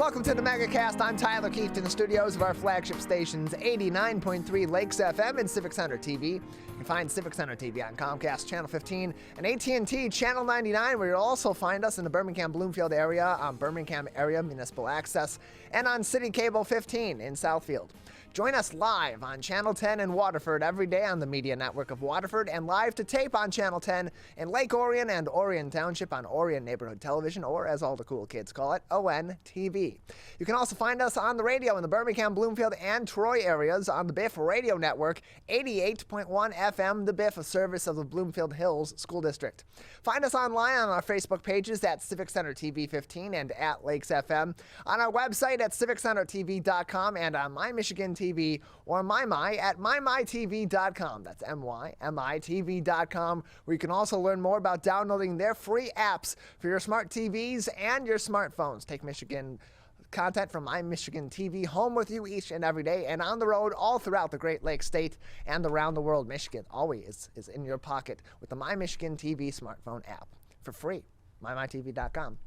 Welcome to the Megacast. I'm Tyler Kieft in the studios of our flagship stations, 89.3 Lakes FM and Civic Center TV. You can find Civic Center TV on Comcast Channel 15 and AT&T Channel 99, where you'll also find us in the Birmingham Bloomfield area on Birmingham Area Municipal Access and on City Cable 15 in Southfield. Join us live on Channel 10 in Waterford every day on the Media Network of Waterford and live to tape on Channel 10 in Lake Orion and Orion Township on Orion Neighborhood Television, or as all the cool kids call it, ONTV. You can also find us on the radio in the Birmingham, Bloomfield, and Troy areas on the Biff Radio Network, 88.1 FM, the Biff, a service of the Bloomfield Hills School District. Find us online on our Facebook pages at Civic Center TV 15 and at Lakes FM, on our website at civiccentertv.com and on My Michigan TV or MyMy at mymytv.com. That's MYMITV.com, where you can also learn more about downloading their free apps for your smart TVs and your smartphones. Take Michigan content from My Michigan TV home with you each and every day and on the road all throughout the Great Lakes State and around the world. Michigan always is in your pocket with the My Michigan TV smartphone app for free. mymytv.com.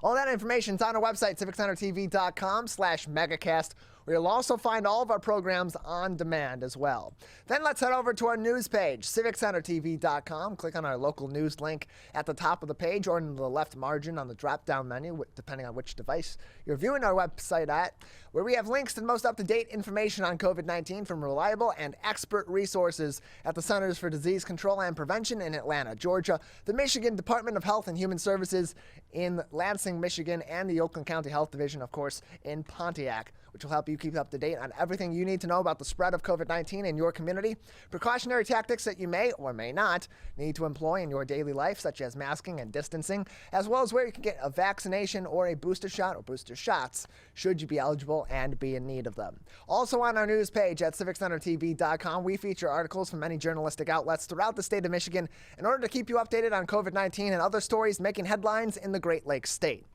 All that information is on our website, civiccentertv.com/megacast, where you'll also find all of our programs on demand as well. Then let's head over to our news page, civiccentertv.com. Click on our local news link at the top of the page or in the left margin on the drop-down menu, depending on which device you're viewing our website at, where we have links to the most up-to-date information on COVID-19 from reliable and expert resources at the Centers for Disease Control and Prevention in Atlanta, Georgia, the Michigan Department of Health and Human Services in Lansing, Michigan, and the Oakland County Health Division, of course, in Pontiac, which will help you keep up to date on everything you need to know about the spread of COVID-19 in your community, precautionary tactics that you may or may not need to employ in your daily life, such as masking and distancing, as well as where you can get a vaccination or a booster shot or booster shots, should you be eligible and be in need of them. Also on our news page at civiccentertv.com, we feature articles from many journalistic outlets throughout the state of Michigan in order to keep you updated on COVID-19 and other stories making headlines in the Great Lakes State.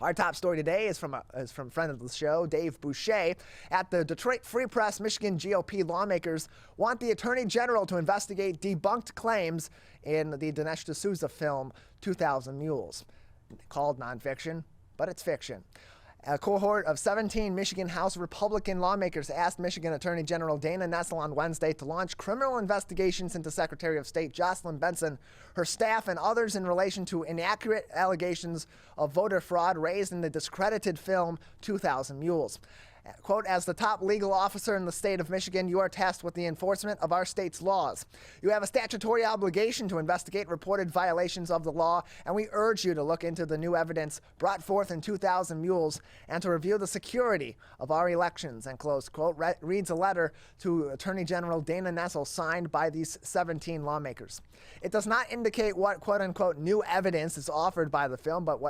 Our top story today is from friend of the show, Dave Boucher. At the Detroit Free Press, Michigan GOP lawmakers want the Attorney General to investigate debunked claims in the Dinesh D'Souza film, 2,000 Mules. Called nonfiction, but it's fiction. A cohort of 17 Michigan House Republican lawmakers asked Michigan Attorney General Dana Nessel on Wednesday to launch criminal investigations into Secretary of State Jocelyn Benson, her staff, and others in relation to inaccurate allegations of voter fraud raised in the discredited film 2,000 Mules. Quote, as the top legal officer in the state of Michigan, you are tasked with the enforcement of our state's laws. You have a statutory obligation to investigate reported violations of the law, and we urge you to look into the new evidence brought forth in 2,000 Mules and to review the security of our elections, and close quote, reads a letter to Attorney General Dana Nessel signed by these 17 lawmakers. It does not indicate what quote-unquote new evidence is offered by the film, but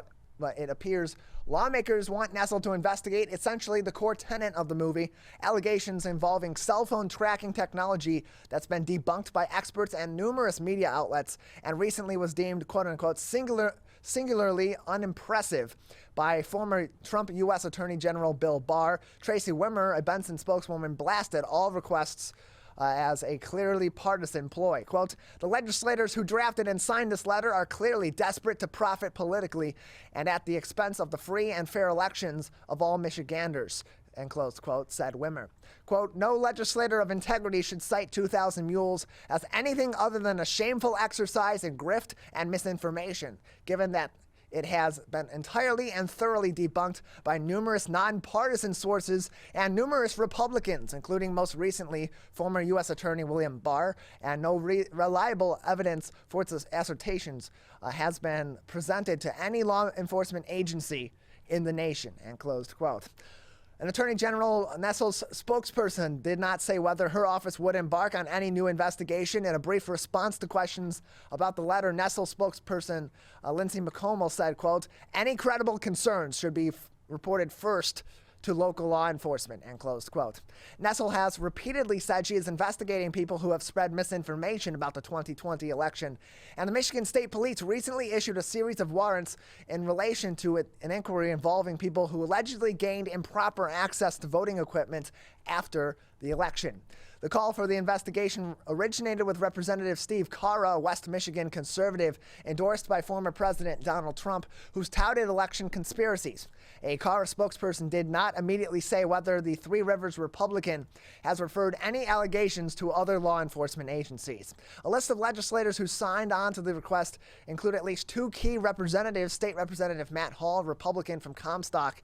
it appears lawmakers want Nessel to investigate essentially the core tenet of the movie, allegations involving cell phone tracking technology that's been debunked by experts and numerous media outlets and recently was deemed quote-unquote singularly unimpressive by former Trump U.S. Attorney General Bill Barr. Tracy Wimmer, a Benson spokeswoman, blasted all requests as a clearly partisan ploy. Quote, the legislators who drafted and signed this letter are clearly desperate to profit politically and at the expense of the free and fair elections of all Michiganders, and close quote, said Wimmer. Quote, no legislator of integrity should cite 2,000 Mules as anything other than a shameful exercise in grift and misinformation, given that it has been entirely and thoroughly debunked by numerous nonpartisan sources and numerous Republicans, including most recently former U.S. Attorney William Barr, and no reliable evidence for its assertions has been presented to any law enforcement agency in the nation, and closed quote. An Attorney General Nessel's spokesperson did not say whether her office would embark on any new investigation. In a brief response to questions about the letter, Nessel spokesperson Lindsay McComel said, quote, any credible concerns should be reported first to local law enforcement, and closed quote. Nessel has repeatedly said she is investigating people who have spread misinformation about the 2020 election, and the Michigan State Police recently issued a series of warrants in relation to an inquiry involving people who allegedly gained improper access to voting equipment after the election. The call for the investigation originated with Representative Steve Sikora, a West Michigan conservative endorsed by former President Donald Trump, who's touted election conspiracies. A Sikora spokesperson did not immediately say whether the Three Rivers Republican has referred any allegations to other law enforcement agencies. A list of legislators who signed on to the request include at least two key representatives, State Representative Matt Hall, Republican from Comstock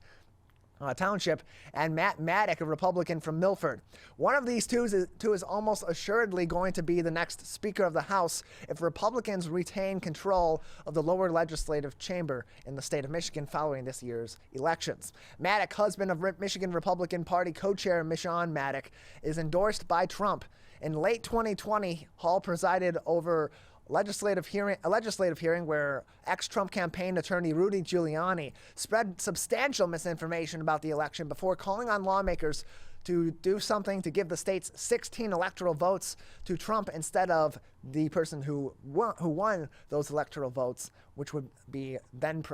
Township, and Matt Maddock, a Republican from Milford. One of these two is almost assuredly going to be the next Speaker of the House if Republicans retain control of the lower legislative chamber in the state of Michigan following this year's elections. Maddock, husband of Michigan Republican Party co-chair Michonne Maddock, is endorsed by Trump. In late 2020, Hall presided over a legislative hearing where ex-Trump campaign attorney Rudy Giuliani spread substantial misinformation about the election before calling on lawmakers to do something to give the state's 16 electoral votes to Trump instead of the person who won those electoral votes, which would be then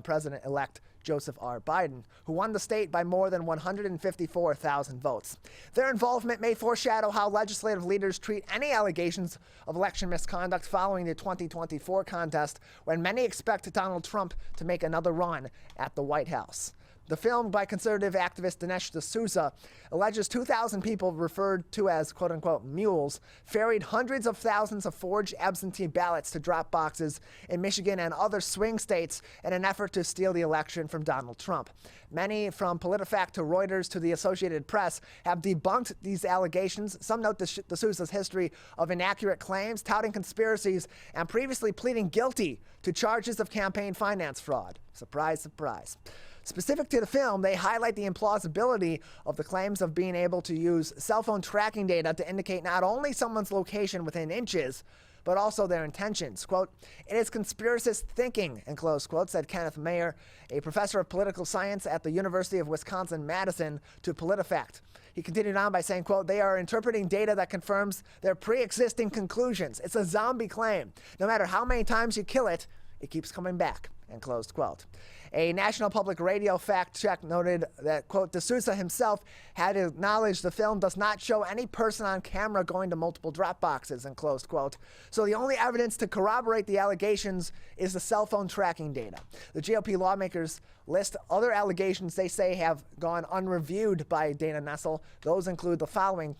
President-elect Joseph R. Biden, who won the state by more than 154,000 votes. Their involvement may foreshadow how legislative leaders treat any allegations of election misconduct following the 2024 contest, when many expect Donald Trump to make another run at the White House. The film by conservative activist Dinesh D'Souza alleges 2,000 people referred to as quote-unquote mules ferried hundreds of thousands of forged absentee ballots to drop boxes in Michigan and other swing states in an effort to steal the election from Donald Trump. Many, from PolitiFact to Reuters to the Associated Press, have debunked these allegations. Some note D'Souza's history of inaccurate claims, touting conspiracies, and previously pleading guilty to charges of campaign finance fraud. Surprise, surprise. Specific to the film, they highlight the implausibility of the claims of being able to use cell phone tracking data to indicate not only someone's location within inches, but also their intentions. Quote, "It is conspiracist thinking," in close quote, said Kenneth Mayer, a professor of political science at the University of Wisconsin-Madison, to PolitiFact. He continued on by saying, quote, "They are interpreting data that confirms their pre-existing conclusions. It's a zombie claim. No matter how many times you kill it, it keeps coming back," end closed quote. A National Public Radio fact check noted that, quote, D'Souza himself had acknowledged the film does not show any person on camera going to multiple drop boxes, end closed quote. So the only evidence to corroborate the allegations is the cell phone tracking data. The GOP lawmakers list other allegations they say have gone unreviewed by Dana Nessel. Those include the following.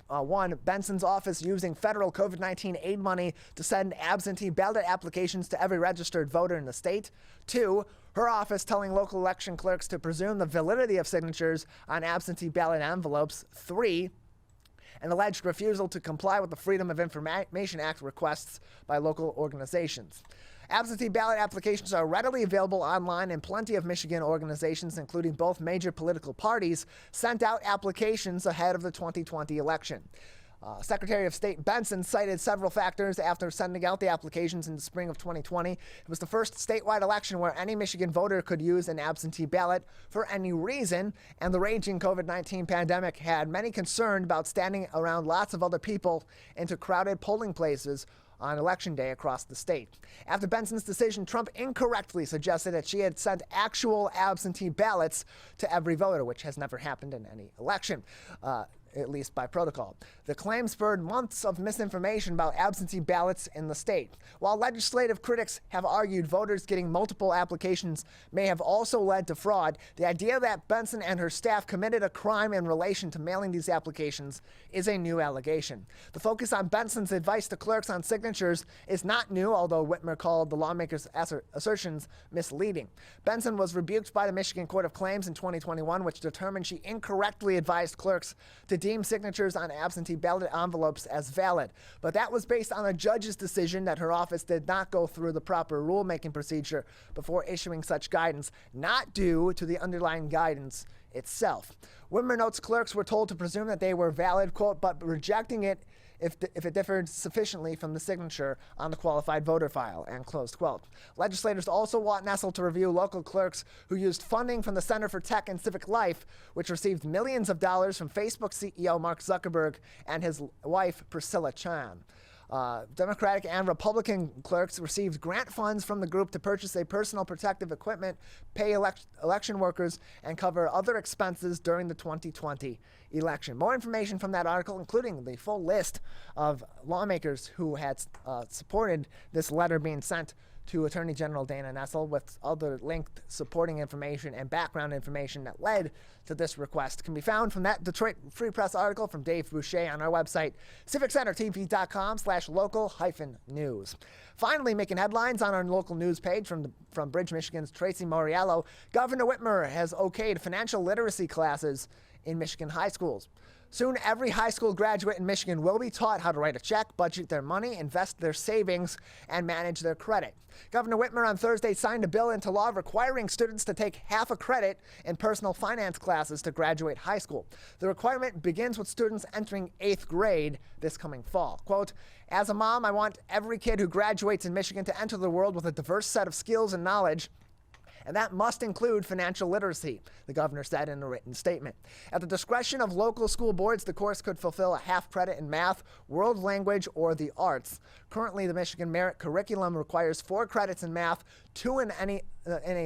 One, Benson's office using federal COVID-19 aid money to send absentee ballot applications to every registered voter in the state. Two, her office telling local election clerks to presume the validity of signatures on absentee ballot envelopes. Three, an alleged refusal to comply with the Freedom of Information Act requests by local organizations. Absentee ballot applications are readily available online, and plenty of Michigan organizations, including both major political parties, sent out applications ahead of the 2020 election. Secretary of State Benson cited several factors after sending out the applications in the spring of 2020. It was the first statewide election where any Michigan voter could use an absentee ballot for any reason, and the raging COVID-19 pandemic had many concerned about standing around lots of other people into crowded polling places on Election Day across the state. After Benson's decision, Trump incorrectly suggested that she had sent actual absentee ballots to every voter, which has never happened in any election, at least by protocol. The claim spurred months of misinformation about absentee ballots in the state. While legislative critics have argued voters getting multiple applications may have also led to fraud, the idea that Benson and her staff committed a crime in relation to mailing these applications is a new allegation. The focus on Benson's advice to clerks on signatures is not new, although Whitmer called the lawmakers' assertions misleading. Benson was rebuked by the Michigan Court of Claims in 2021, which determined she incorrectly advised clerks to deem signatures on absentee ballot envelopes as valid. But that was based on a judge's decision that her office did not go through the proper rulemaking procedure before issuing such guidance, not due to the underlying guidance itself. Whitmer notes clerks were told to presume that they were valid, quote, but rejecting it if it differed sufficiently from the signature on the qualified voter file, and closed quote. Legislators also want Nessel to review local clerks who used funding from the Center for Tech and Civic Life, which received millions of dollars from Facebook CEO Mark Zuckerberg and his wife Priscilla Chan. Democratic and Republican clerks received grant funds from the group to purchase a personal protective equipment, pay election workers, and cover other expenses during the 2020 election. More information from that article, including the full list of lawmakers who had supported this letter being sent to Attorney General Dana Nessel, with other linked supporting information and background information that led to this request, can be found from that Detroit Free Press article from Dave Boucher on our website, civiccentertv.com/local-news. Finally, making headlines on our local news page from Bridge, Michigan's Tracy Moriello, Governor Whitmer has okayed financial literacy classes in Michigan high schools. Soon, every high school graduate in Michigan will be taught how to write a check, budget their money, invest their savings, and manage their credit. Governor Whitmer on Thursday signed a bill into law requiring students to take half a credit in personal finance classes to graduate high school. The requirement begins with students entering 8th grade this coming fall. Quote, "As a mom, I want every kid who graduates in Michigan to enter the world with a diverse set of skills and knowledge, and that must include financial literacy," the governor said in a written statement. At the discretion of local school boards, the course could fulfill a half credit in math, world language, or the arts. Currently, the Michigan Merit curriculum requires 4 credits in math, 2 in a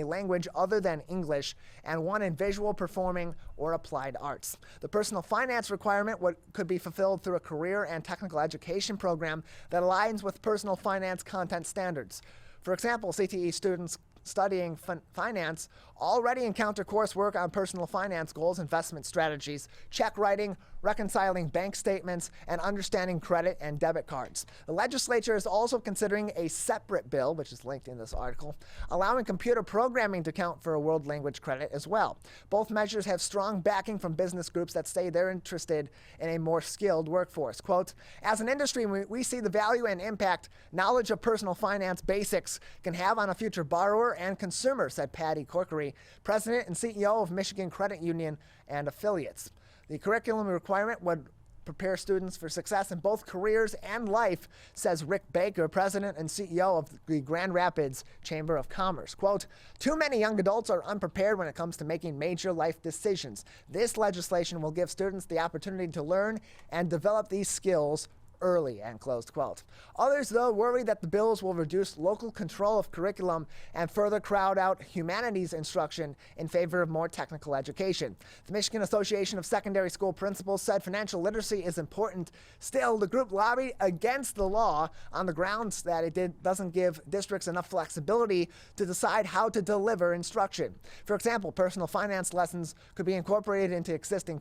language other than English, and 1 in visual, performing, or applied arts. The personal finance requirement could be fulfilled through a career and technical education program that aligns with personal finance content standards. For example, CTE students studying finance already encounter coursework on personal finance goals, investment strategies, check writing, reconciling bank statements, and understanding credit and debit cards. The legislature is also considering a separate bill, which is linked in this article, allowing computer programming to count for a world language credit as well. Both measures have strong backing from business groups that say they're interested in a more skilled workforce. Quote, "As an industry, we see the value and impact knowledge of personal finance basics can have on a future borrower and consumer," said Patty Corkery, president and CEO of Michigan Credit Union and affiliates. The curriculum requirement would prepare students for success in both careers and life, says Rick Baker, president and CEO of the Grand Rapids Chamber of Commerce. Quote, "Too many young adults are unprepared when it comes to making major life decisions. This legislation will give students the opportunity to learn and develop these skills early," end closed quote. Others, though, worry that the bills will reduce local control of curriculum and further crowd out humanities instruction in favor of more technical education. The Michigan Association of Secondary School Principals said financial literacy is important. Still, the group lobbied against the law on the grounds that it doesn't give districts enough flexibility to decide how to deliver instruction. For example, personal finance lessons could be incorporated into existing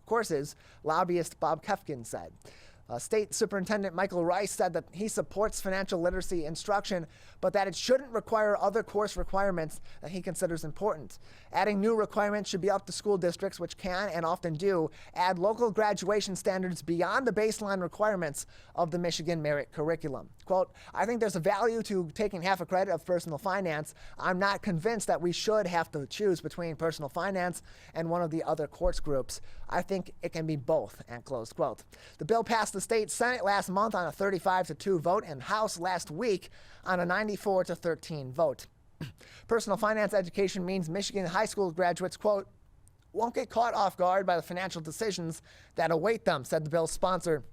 courses, lobbyist Bob Kefkin said. State Superintendent Michael Rice said that he supports financial literacy instruction, but that it shouldn't require other course requirements that he considers important. Adding new requirements should be up to school districts, which can and often do add local graduation standards beyond the baseline requirements of the Michigan Merit curriculum. Quote, "I think there's a value to taking half a credit of personal finance. I'm not convinced that we should have to choose between personal finance and one of the other course groups. I think it can be both," end close quote. The bill passed the state Senate last month on a 35-2 vote and House last week on a 94-13 vote. Personal finance education means Michigan high school graduates, quote, "won't get caught off guard by the financial decisions that await them," said the bill's sponsor,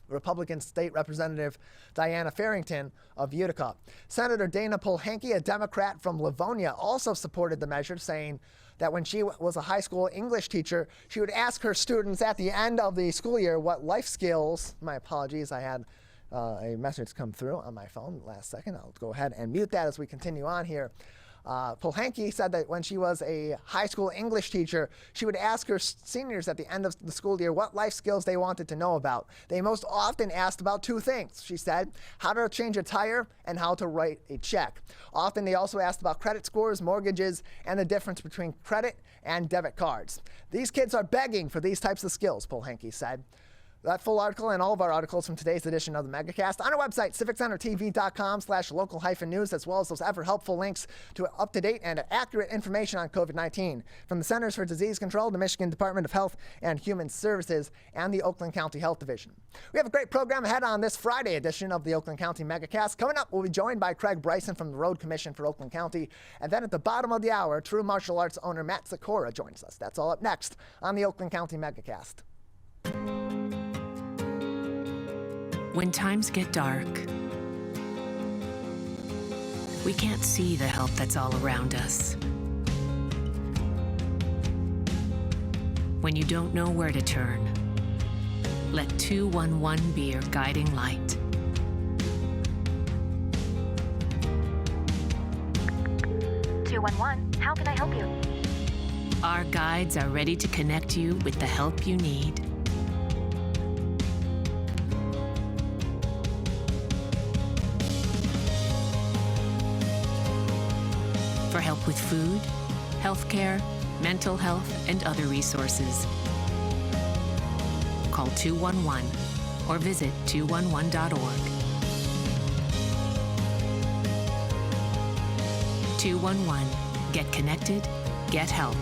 Republican State Representative Diana Farrington of Utica. Senator Dana Polhanke, a Democrat from Livonia, also supported the measure, saying that when she was a high school English teacher, she would ask her students at the end of the school year what life skills, my apologies, I had a message come through on my phone last second. I'll go ahead and mute that as we continue on here. Polhanke said that when she was a high school English teacher, she would ask her seniors at the end of the school year what life skills they wanted to know about. They most often asked about 2 things, she said, how to change a tire and how to write a check. Often they also asked about credit scores, mortgages, and the difference between credit and debit cards. These kids are begging for these types of skills, Polhanke said. That full article and all of our articles from today's edition of the Megacast on our website, civiccentertv.com/local-news, as well as those ever helpful links to up-to-date and accurate information on COVID-19 from the Centers for Disease Control, the Michigan Department of Health and Human Services, and the Oakland County Health Division. We have a great program ahead on this Friday edition of the Oakland County Megacast. Coming up, we'll be joined by Craig Bryson from the Road Commission for Oakland County. And then at the bottom of the hour, True Martial Arts owner Matt Sikora joins us. That's all up next on the Oakland County Megacast. When times get dark, we can't see the help that's all around us. When you don't know where to turn, let 211 be your guiding light. How can I help you? Our guides are ready to connect you with the help you need. For help with food, healthcare, mental health, and other resources, call 211 or visit 211.org. 211. Get connected, get help.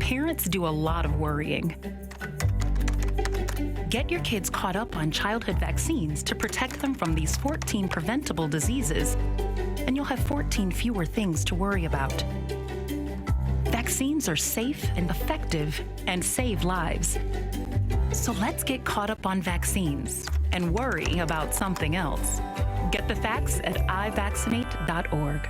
Parents do a lot of worrying. Get your kids caught up on childhood vaccines to protect them from these 14 preventable diseases, and you'll have 14 fewer things to worry about. Vaccines are safe and effective and save lives. So let's get caught up on vaccines and worry about something else. Get the facts at ivaccinate.org.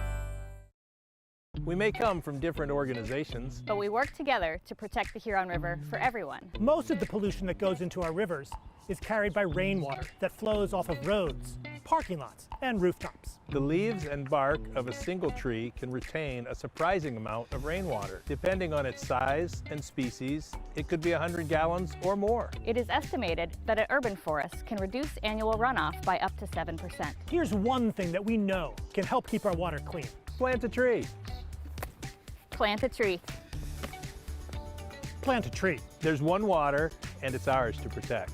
We may come from different organizations, But we work together to protect the Huron River for everyone. Most of the pollution that goes into our rivers is carried by rainwater that flows off of roads, parking lots, and rooftops. the leaves and bark of a single tree can retain a surprising amount of rainwater. Depending on its size and species, it could be 100 gallons or more. It is estimated that an urban forest can reduce annual runoff by up to 7%. Here's one thing that we know can help keep our water clean. Plant a tree. Plant a tree. Plant a tree. There's one water, and it's ours to protect.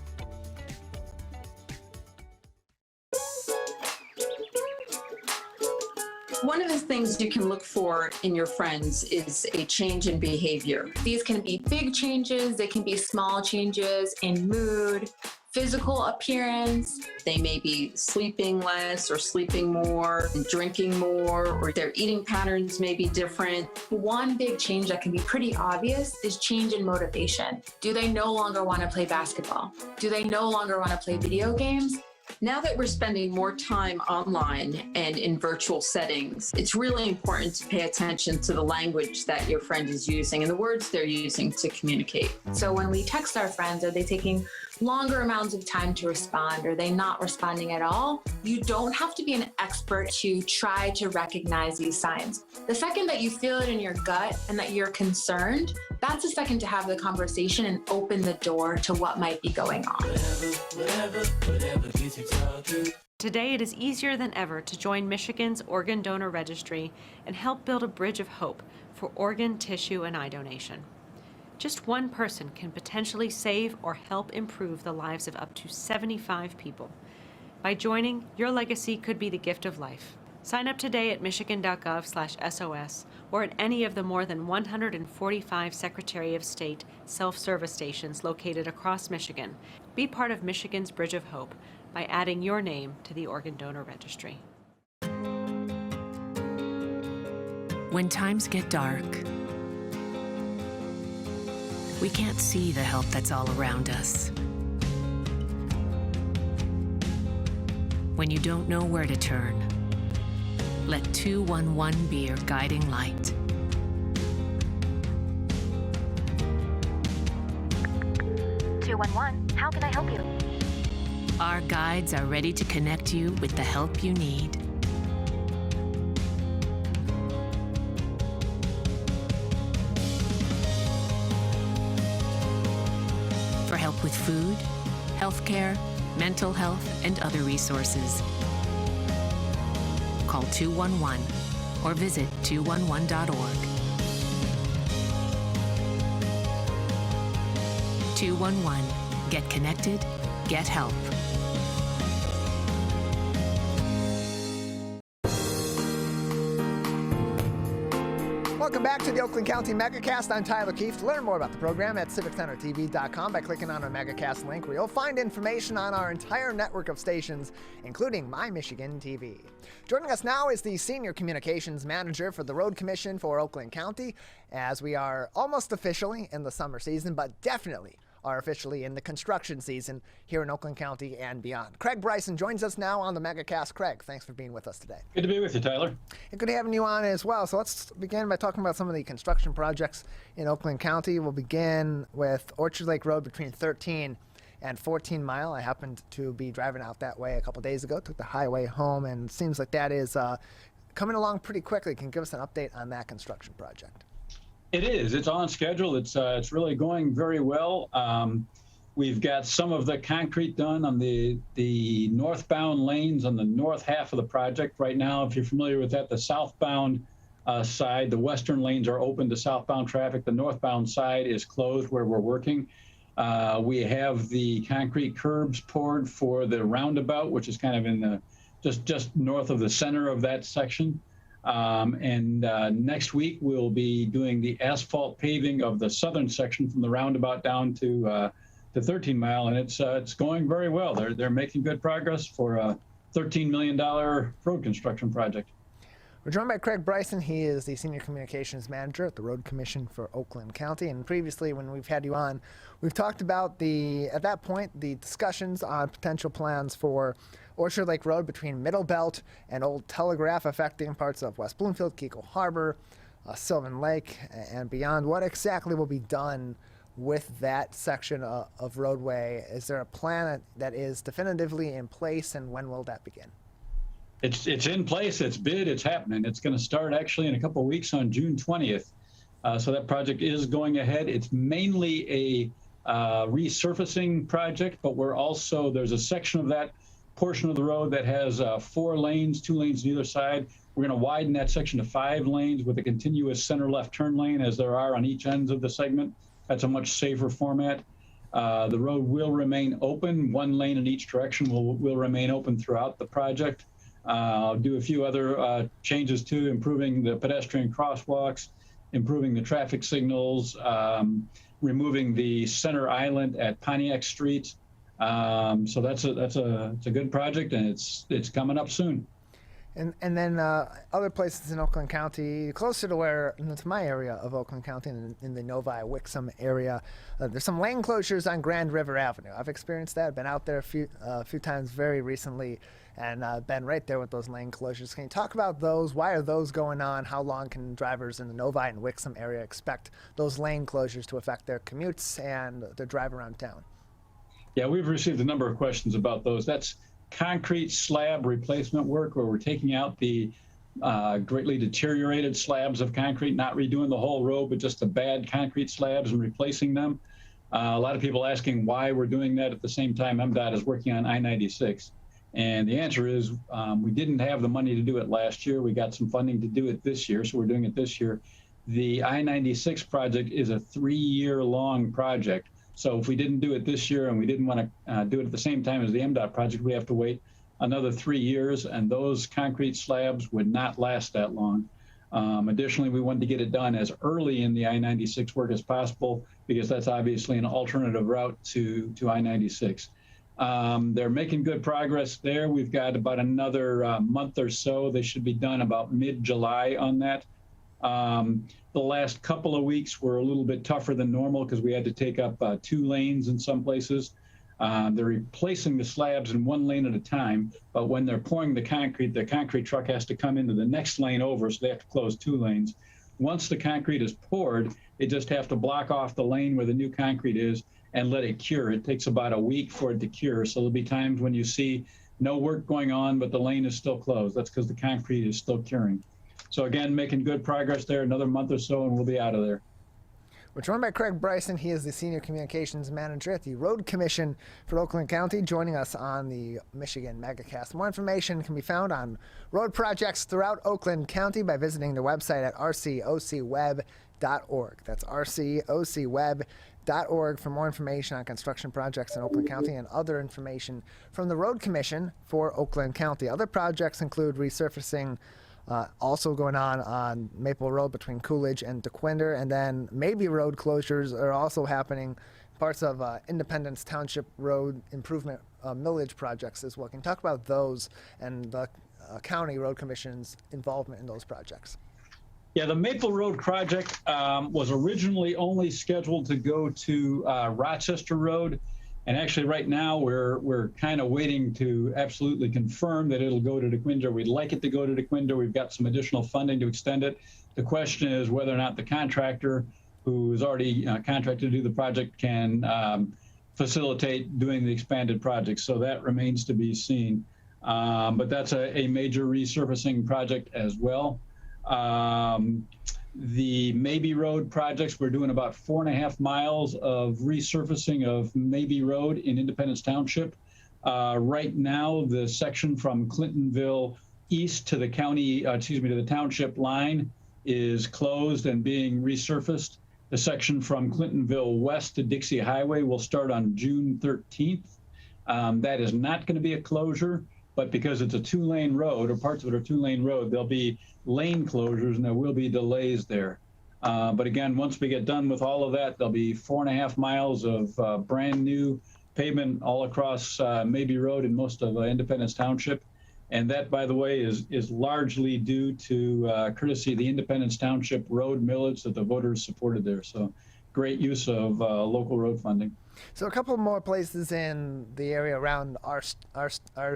One of the things you can look for in your friends is a change in behavior. These can be big changes, they can be small changes in mood, physical appearance. They may be sleeping less or sleeping more, drinking more, or their eating patterns may be different. One big change that can be pretty obvious is change in motivation. Do they no longer want to play basketball? Do they no longer want to play video games? Now that we're spending more time online and in virtual settings, it's really important to pay attention to the language that your friend is using and the words they're using to communicate. So when we text our friends, are they taking longer amounts of time to respond? Are they not responding at all? You don't have to be an expert to try to recognize these signs. The second that you feel it in your gut and that you're concerned, that's a second to have the conversation and open the door to what might be going on. Today, it is easier than ever to join Michigan's Organ Donor Registry and help build a bridge of hope for organ, tissue, and eye donation. Just one person can potentially save or help improve the lives of up to 75 people. By joining, your legacy could be the gift of life. Sign up today at michigan.gov/SOS or at any of the more than 145 Secretary of State self-service stations located across Michigan. Be part of Michigan's Bridge of Hope by adding your name to the Organ Donor Registry. When times get dark, we can't see the help that's all around us. When you don't know where to turn, let 211 be your guiding light. How can I help you? Our guides are ready to connect you with the help you need. For help with food, healthcare, mental health, and other resources, call 211 or visit 211.org. 211. Get connected, get help. Welcome back to the Oakland County Megacast. I'm Tyler Kieft. Learn more about the program at civiccentertv.com by clicking on our Megacast link, where you'll find information on our entire network of stations, including My Michigan TV. Joining us now is the Senior Communications Manager for the Road Commission for Oakland County, as we are almost officially in the summer season, but definitely are officially in the construction season here in Oakland County and beyond. Craig Bryson joins us now on the Megacast. Craig, thanks for being with us today. Good to be with you, Tyler. And good having you on as well. So let's begin by talking about some of the construction projects in Oakland County. We'll begin with Orchard Lake Road between 13 and 14 Mile. I happened to be driving out that way a couple days ago, took the highway home, and it seems like that is coming along pretty quickly. Can you give us an update on that construction project? It is. It's on schedule. It's really going very well. We've got some of the concrete done on the northbound lanes on the north half of the project. Right now, if you're familiar with that, the southbound side, the western lanes are open to southbound traffic. The northbound side is closed where we're working. We have the concrete curbs poured for the roundabout, which is kind of in the just north of the center of that section. Next week, we'll be doing the asphalt paving of the southern section from the roundabout down to 13 Mile, and it's going very well. They're making good progress for a $13 million road construction project. We're joined by Craig Bryson. He is the Senior Communications Manager at the Road Commission for Oakland County. And previously, when we've had you on, we've talked about at that point, the discussions on potential plans for Orchard Lake Road between Middle Belt and Old Telegraph, affecting parts of West Bloomfield, Kiko Harbor, Sylvan Lake, and beyond. What exactly will be done with that section of roadway? Is there a plan that is definitively in place, and when will that begin? It's in place. It's bid. It's happening. It's going to start actually in a couple of weeks on June 20th. So that project is going ahead. It's mainly a resurfacing project, but there's a section of that portion of the road that has 4 lanes, 2 lanes on either side. We're going to widen that section to 5 lanes with a continuous center left turn lane, as there are on each end of the segment. That's a much safer format. The road will remain open. 1 lane in each direction will remain open throughout the project. I'll do a few other changes too, improving the pedestrian crosswalks, improving the traffic signals, removing the center island at Pontiac Street. So that's a good project, and it's coming up soon. And then other places in Oakland County, closer to my area of Oakland County, in the Novi-Wixom area, there's some lane closures on Grand River Avenue. I've experienced that. I've been out there a few times very recently, and been right there with those lane closures. Can you talk about those? Why are those going on? How long can drivers in the Novi and Wixom area expect those lane closures to affect their commutes and their drive around town? Yeah, we've received a number of questions about those. That's concrete slab replacement work, where we're taking out the greatly deteriorated slabs of concrete, not redoing the whole road, but just the bad concrete slabs and replacing them. A lot of people asking why we're doing that at the same time MDOT is working on I-96. And the answer is we didn't have the money to do it last year. We got some funding to do it this year, so we're doing it this year. The I-96 project is a 3-year-long project. So if we didn't do it this year and we didn't want to do it at the same time as the MDOT project, we have to wait another 3 years, and those concrete slabs would not last that long. Additionally, we wanted to get it done as early in the I-96 work as possible, because that's obviously an alternative route to I-96. They're making good progress there. We've got about another month or so. They should be done about mid-July on that. The last couple of weeks were a little bit tougher than normal because we had to take up 2 lanes in some places. They're replacing the slabs in 1 lane at a time, but when they're pouring the concrete truck has to come into the next lane over, so they have to close 2 lanes. Once the concrete is poured, they just have to block off the lane where the new concrete is and let it cure. It takes about a week for it to cure, so there'll be times when you see no work going on, but the lane is still closed. That's because the concrete is still curing. So again, making good progress there. Another month or so, and we'll be out of there. We're joined by Craig Bryson. He is the Senior Communications Manager at the Road Commission for Oakland County, joining us on the Michigan Megacast. More information can be found on road projects throughout Oakland County by visiting the website at rcocweb.org. That's rcocweb.org for more information on construction projects in Oakland County and other information from the Road Commission for Oakland County. Other projects include resurfacing Also going on Maple Road between Coolidge and DeQuinder, and then maybe road closures are also happening. Parts of Independence Township Road improvement millage projects as well. Can you talk about those and the County Road Commission's involvement in those projects? Yeah, the Maple Road project was originally only scheduled to go to Rochester Road. And actually right now we're kind of waiting to absolutely confirm that it'll go to DeQuinder. We'd like it to go to DeQuinder. We've got some additional funding to extend it. The question is whether or not the contractor who is already contracted to do the project can facilitate doing the expanded project. So that remains to be seen. But that's a major resurfacing project as well. The Maybe Road projects, we're doing about 4.5 miles of resurfacing of Maybe Road in Independence Township. Right now, the section from Clintonville east to the county, to the township line is closed and being resurfaced. The section from Clintonville west to Dixie Highway will start on June 13th. That is not going to be a closure, but because it's a 2-lane road, or parts of it are 2-lane road, there'll be lane closures and there will be delays there. But again, once we get done with all of that, there'll be 4.5 miles of brand new pavement all across Maybe Road in most of Independence Township. And that, by the way, is largely due to courtesy of the Independence Township road millage that the voters supported there. So great use of local road funding. So a couple more places in the area around our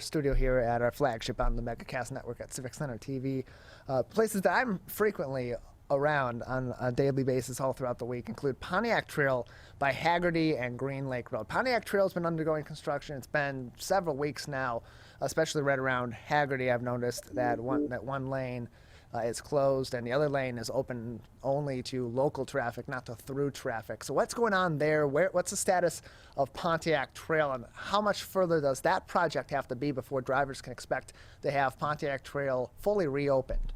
studio here at our flagship on the Megacast network at Civic Center TV. Places that I'm frequently around on a daily basis all throughout the week include Pontiac Trail by Haggerty and Green Lake Road. Pontiac Trail's been undergoing construction. It's been several weeks now, especially right around Haggerty. I've noticed that one lane is closed and the other lane is open only to local traffic, not to through traffic. So what's going on there? What's the status of Pontiac Trail, and how much further does that project have to be before drivers can expect to have Pontiac Trail fully reopened?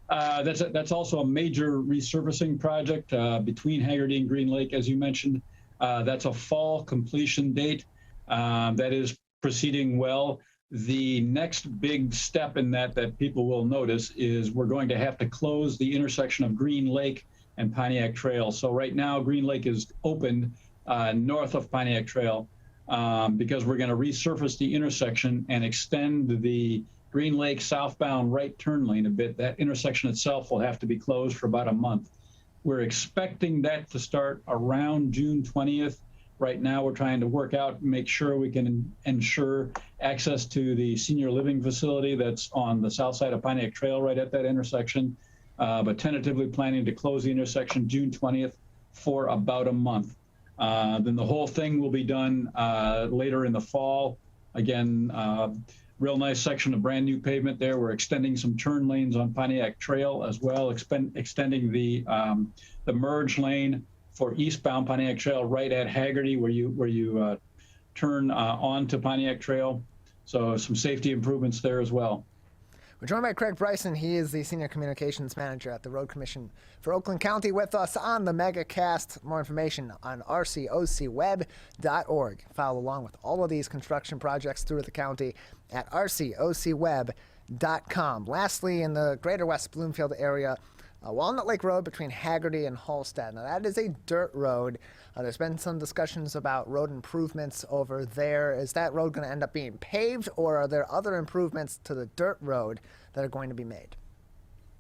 That's also a major resurfacing project between Haggerty and Green Lake, as you mentioned. That's a fall completion date. That is proceeding well. The next big step in that people will notice is we're going to have to close the intersection of Green Lake and Pontiac Trail. So right now, Green Lake is opened north of Pontiac Trail because we're going to resurface the intersection and extend the Green Lake southbound right turn lane a bit. That intersection itself will have to be closed for about a month. We're expecting that to start around June 20th. Right now, we're trying to work out, make sure we can ensure access to the senior living facility that's on the south side of Pontiac Trail right at that intersection, but tentatively planning to close the intersection June 20th for about a month. Then the whole thing will be done later in the fall. Again, real nice section of brand new pavement there. We're extending some turn lanes on Pontiac Trail as well, extending the merge lane for eastbound Pontiac Trail right at Haggerty where you turn onto Pontiac Trail. So some safety improvements there as well. We're joined by Craig Bryson. He is the Senior Communications Manager at the Road Commission for Oakland County with us on the Megacast. More information on rcocweb.org. Follow along with all of these construction projects through the county at rcocweb.com. Lastly, in the greater West Bloomfield area, Walnut Lake Road between Haggerty and Halstead. Now, that is a dirt road. There's been some discussions about road improvements over there. Is that road going to end up being paved, or are there other improvements to the dirt road that are going to be made?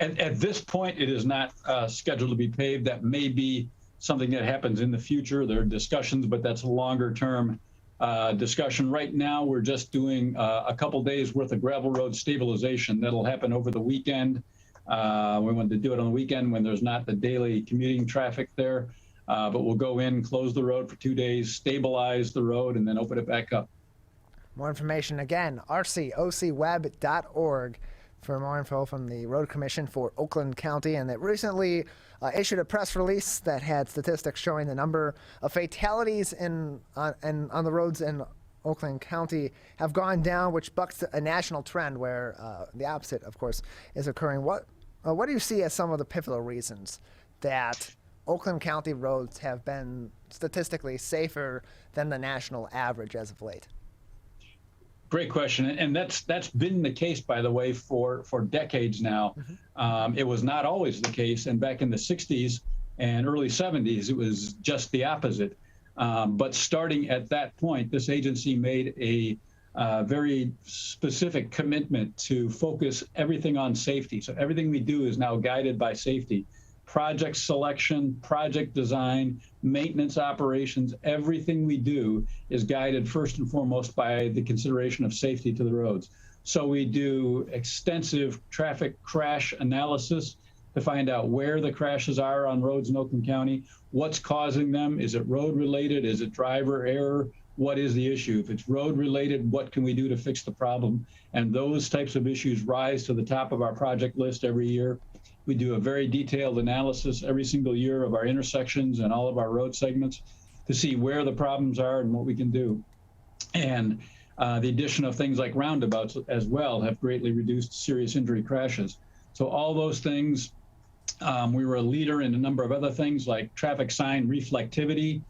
At this point, it is not scheduled to be paved. That may be something that happens in the future. There are discussions, but that's a longer-term discussion. Right now, we're just doing a couple days worth of gravel road stabilization. That'll happen over the weekend. We wanted to do it on the weekend when there's not the daily commuting traffic there, but we'll go in, close the road for 2 days, stabilize the road, and then open it back up. More information, again, rcocweb.org for more info from the Road Commission for Oakland County. And it recently issued a press release that had statistics showing the number of fatalities on the roads in Oakland County have gone down, which bucks a national trend where the opposite, of course, is occurring. What do you see as some of the pivotal reasons that Oakland County roads have been statistically safer than the national average as of late? Great question, and that's been the case, by the way, for decades now. It was not always the case, and back in the 60s and early 70s, it was just the opposite. But starting at that point, this agency made a very specific commitment to focus everything on safety. So everything we do is now guided by safety. Project selection, project design, maintenance operations, everything we do is guided first and foremost by the consideration of safety to the roads. So we do extensive traffic crash analysis to find out where the crashes are on roads in Oakland County, what's causing them, is it road related, is it driver error, what is the issue? If it's road related, what can we do to fix the problem? And those types of issues rise to the top of our project list every year. We do a very detailed analysis every single year of our intersections and all of our road segments to see where the problems are and what we can do. And the addition of things like roundabouts as well have greatly reduced serious injury crashes. So all those things, we were a leader in a number of other things like traffic sign reflectivity,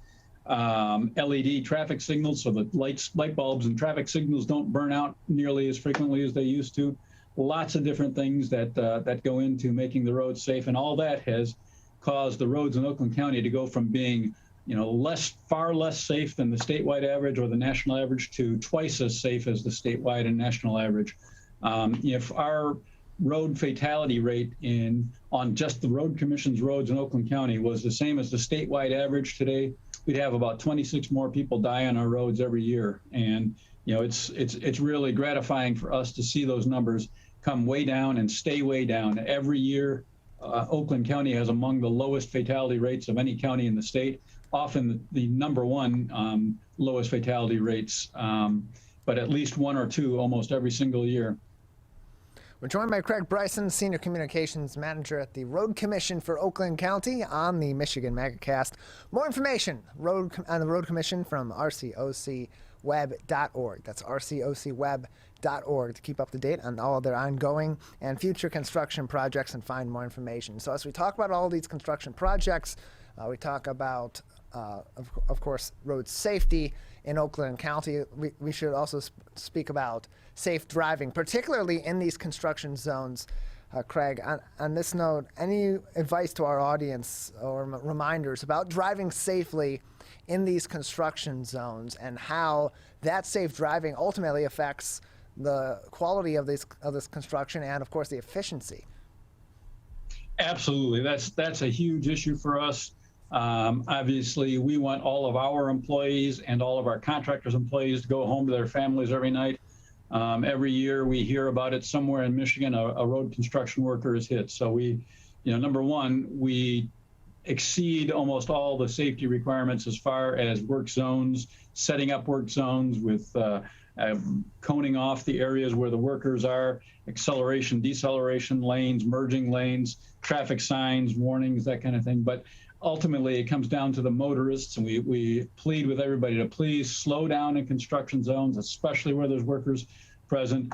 LED traffic signals, so the light bulbs and traffic signals don't burn out nearly as frequently as they used to. Lots of different things that go into making the roads safe, and all that has caused the roads in Oakland County to go from being, far less safe than the statewide average or the national average to twice as safe as the statewide and national average. If our road fatality rate on just the road commission's roads in Oakland County was the same as the statewide average today, we'd have about 26 more people die on our roads every year. And it's really gratifying for us to see those numbers come way down and stay way down. Every year, Oakland County has among the lowest fatality rates of any county in the state, often the number one lowest fatality rates, but at least one or two almost every single year. We're joined by Craig Bryson, Senior Communications Manager at the Road Commission for Oakland County on the Michigan Megacast. More information on the Road Commission from rcocweb.org. That's rcocweb.org to keep up to date on all of their ongoing and future construction projects and find more information. So as we talk about all these construction projects, we talk about, of course, road safety in Oakland County. We should also speak about safe driving, particularly in these construction zones. Craig, on this note, any advice to our audience or reminders about driving safely in these construction zones and how that safe driving ultimately affects the quality of this construction and, of course, the efficiency? Absolutely. That's a huge issue for us. Obviously, we want all of our employees and all of our contractors' employees to go home to their families every night. Every year we hear about it somewhere in Michigan, a road construction worker is hit. So we, number one, we exceed almost all the safety requirements as far as work zones, setting up work zones with coning off the areas where the workers are, acceleration, deceleration lanes, merging lanes, traffic signs, warnings, that kind of thing. But ultimately, it comes down to the motorists, and we plead with everybody to please slow down in construction zones, especially where there's workers present.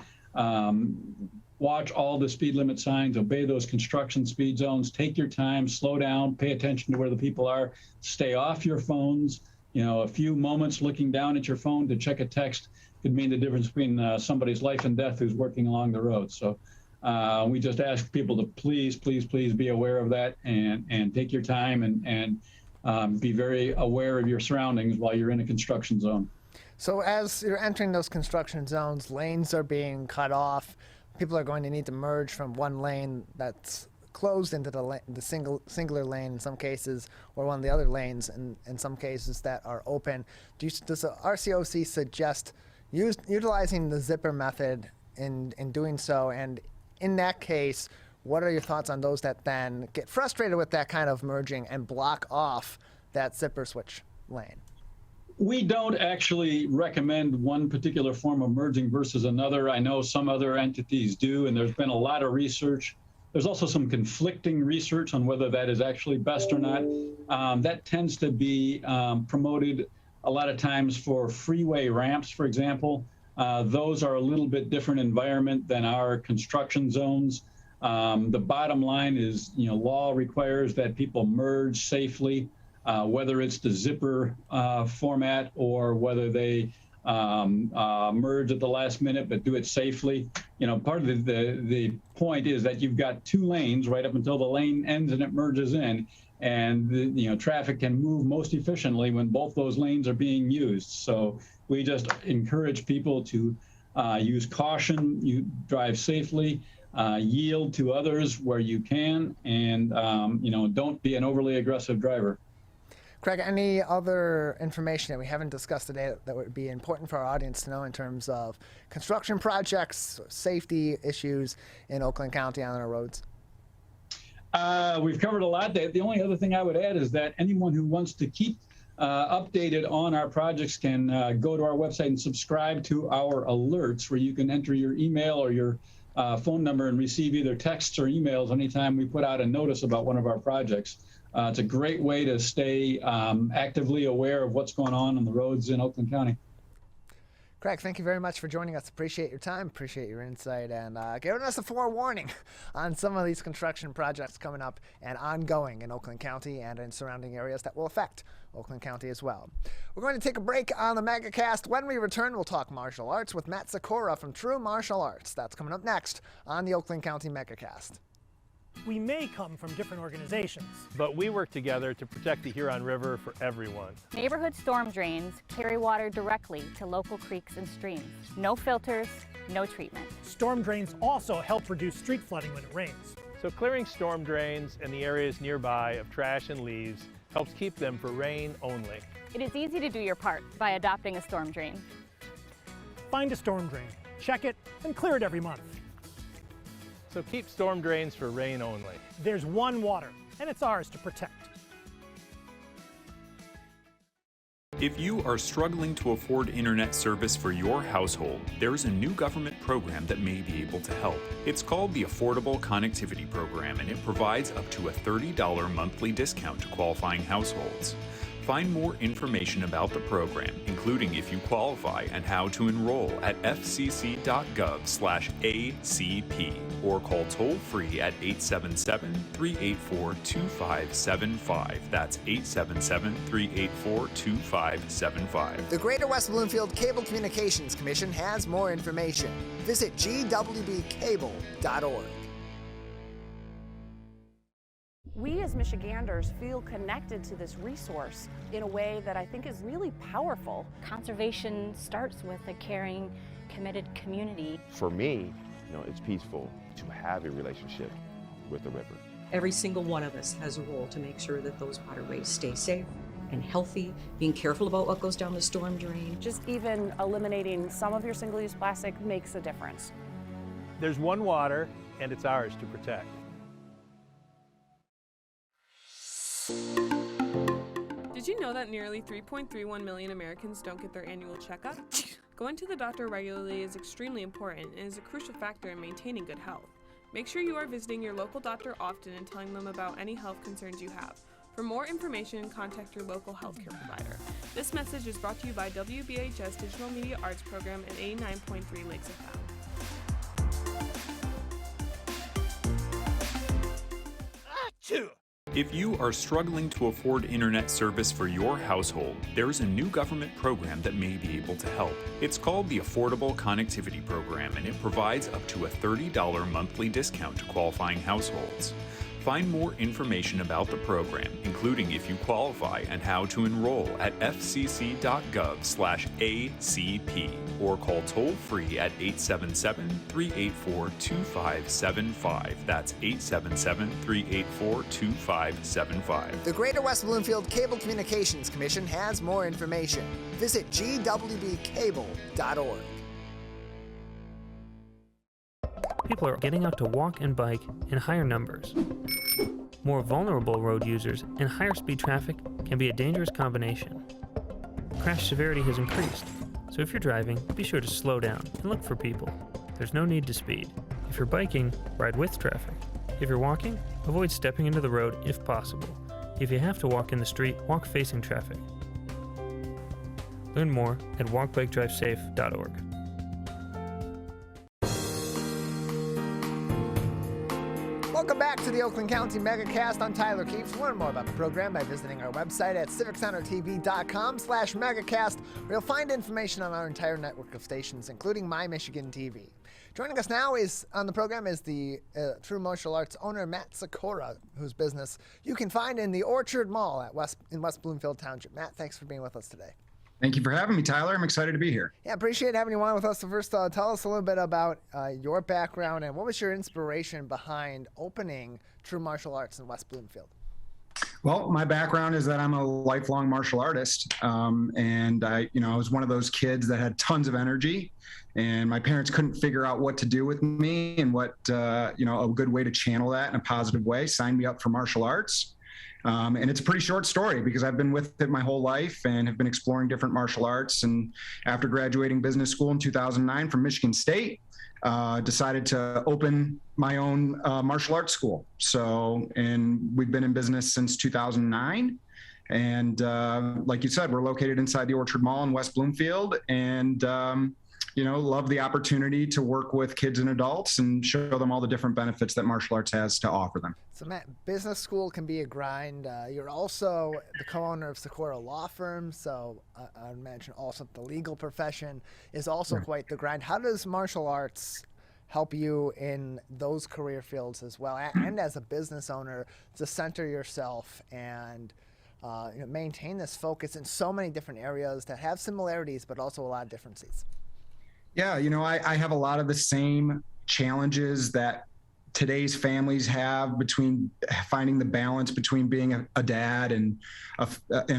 Watch all the speed limit signs, obey those construction speed zones, take your time, slow down, pay attention to where the people are, stay off your phones. A few moments looking down at your phone to check a text could mean the difference between somebody's life and death who's working along the road. So we just ask people to please be aware of that and take your time and be very aware of your surroundings while you're in a construction zone. So as you're entering those construction zones, lanes are being cut off. People are going to need to merge from one lane that's closed into the singular lane in some cases, or one of the other lanes in some cases that are open. Does the RCOC suggest utilizing the zipper method in doing so? And in that case, what are your thoughts on those that then get frustrated with that kind of merging and block off that zipper switch lane? We don't actually recommend one particular form of merging versus another. I know some other entities do, and there's been a lot of research. There's also some conflicting research on whether that is actually best or not. That tends to be promoted a lot of times for freeway ramps, for example. Those are a little bit different environment than our construction zones. The bottom line is, law requires that people merge safely, whether it's the zipper format or whether they merge at the last minute, but do it safely. You know, part of the point is that you've got two lanes right up until the lane ends and it merges in. And traffic can move most efficiently when both those lanes are being used. So we just encourage people to use caution, you drive safely, yield to others where you can, and don't be an overly aggressive driver. Craig, any other information that we haven't discussed today that would be important for our audience to know in terms of construction projects, safety issues in Oakland County on our roads? We've covered a lot. The only other thing I would add is that anyone who wants to keep updated on our projects can go to our website and subscribe to our alerts, where you can enter your email or your phone number and receive either texts or emails anytime we put out a notice about one of our projects. It's a great way to stay actively aware of what's going on the roads in Oakland County. Craig, thank you very much for joining us. Appreciate your time, appreciate your insight, and giving us a forewarning on some of these construction projects coming up and ongoing in Oakland County and in surrounding areas that will affect Oakland County as well. We're going to take a break on the Megacast. When we return, we'll talk martial arts with Matt Sikora from True Martial Arts. That's coming up next on the Oakland County Megacast. We may come from different organizations, but we work together to protect the Huron River for everyone. Neighborhood storm drains carry water directly to local creeks and streams. No filters, no treatment. Storm drains also help reduce street flooding when it rains. So clearing storm drains and the areas nearby of trash and leaves helps keep them for rain only. It is easy to do your part by adopting a storm drain. Find a storm drain, check it, and clear it every month. So keep storm drains for rain only. There's one water, and it's ours to protect. If you are struggling to afford internet service for your household, there's a new government program that may be able to help. It's called the Affordable Connectivity Program, and it provides up to a $30 monthly discount to qualifying households. Find more information about the program, including if you qualify and how to enroll, at fcc.gov/ACP, or call toll-free at 877-384-2575. That's 877-384-2575. The Greater West Bloomfield Cable Communications Commission has more information. Visit gwbcable.org. We as Michiganders feel connected to this resource in a way that I think is really powerful. Conservation starts with a caring, committed community. For me, it's peaceful to have a relationship with the river. Every single one of us has a role to make sure that those waterways stay safe and healthy, being careful about what goes down the storm drain. Just even eliminating some of your single-use plastic makes a difference. There's one water, and it's ours to protect. Did you know that nearly 3.31 million Americans don't get their annual checkup? Going to the doctor regularly is extremely important and is a crucial factor in maintaining good health. Make sure you are visiting your local doctor often and telling them about any health concerns you have. For more information, contact your local healthcare provider. This message is brought to you by WBHS Digital Media Arts Program and 89.3 Lakes FM. If you are struggling to afford internet service for your household, there's a new government program that may be able to help. It's called the Affordable Connectivity Program, and it provides up to a $30 monthly discount to qualifying households. Find more information about the program, including if you qualify and how to enroll, at fcc.gov/ACP, or call toll-free at 877-384-2575. That's 877-384-2575. The Greater West Bloomfield Cable Communications Commission has more information. Visit gwbcable.org. People are getting out to walk and bike in higher numbers. More vulnerable road users and higher speed traffic can be a dangerous combination. Crash severity has increased, so if you're driving, be sure to slow down and look for people. There's no need to speed. If you're biking, ride with traffic. If you're walking, avoid stepping into the road if possible. If you have to walk in the street, walk facing traffic. Learn more at walkbikedrivesafe.org. Welcome back to the Oakland County Megacast. I'm Tyler Kieft. Learn more about the program by visiting our website at civiccentertv.com/megacast, where you'll find information on our entire network of stations, including My Michigan TV. Joining us now on the program is the True Martial Arts owner, Matt Sikora, whose business you can find in the Orchard Mall in West Bloomfield Township. Matt, thanks for being with us today. Thank you for having me, Tyler. I'm excited to be here. Yeah, appreciate having you on with us. So first, tell us a little bit about your background and what was your inspiration behind opening True Martial Arts in West Bloomfield? Well, my background is that I'm a lifelong martial artist, and I was one of those kids that had tons of energy, and my parents couldn't figure out what to do with me and what a good way to channel that in a positive way. Signed me up for martial arts. And it's a pretty short story because I've been with it my whole life and have been exploring different martial arts. And after graduating business school in 2009 from Michigan State, decided to open my own martial arts school. And we've been in business since 2009. And like you said, we're located inside the Orchard Mall in West Bloomfield. And love the opportunity to work with kids and adults and show them all the different benefits that martial arts has to offer them. So Matt, business school can be a grind. You're also the co-owner of Sikora Law Firm, so I imagine also the legal profession is also quite the grind. How does martial arts help you in those career fields as well, and as a business owner, to center yourself and maintain this focus in so many different areas that have similarities but also a lot of differences? Yeah, I have a lot of the same challenges that today's families have between finding the balance between being a dad and a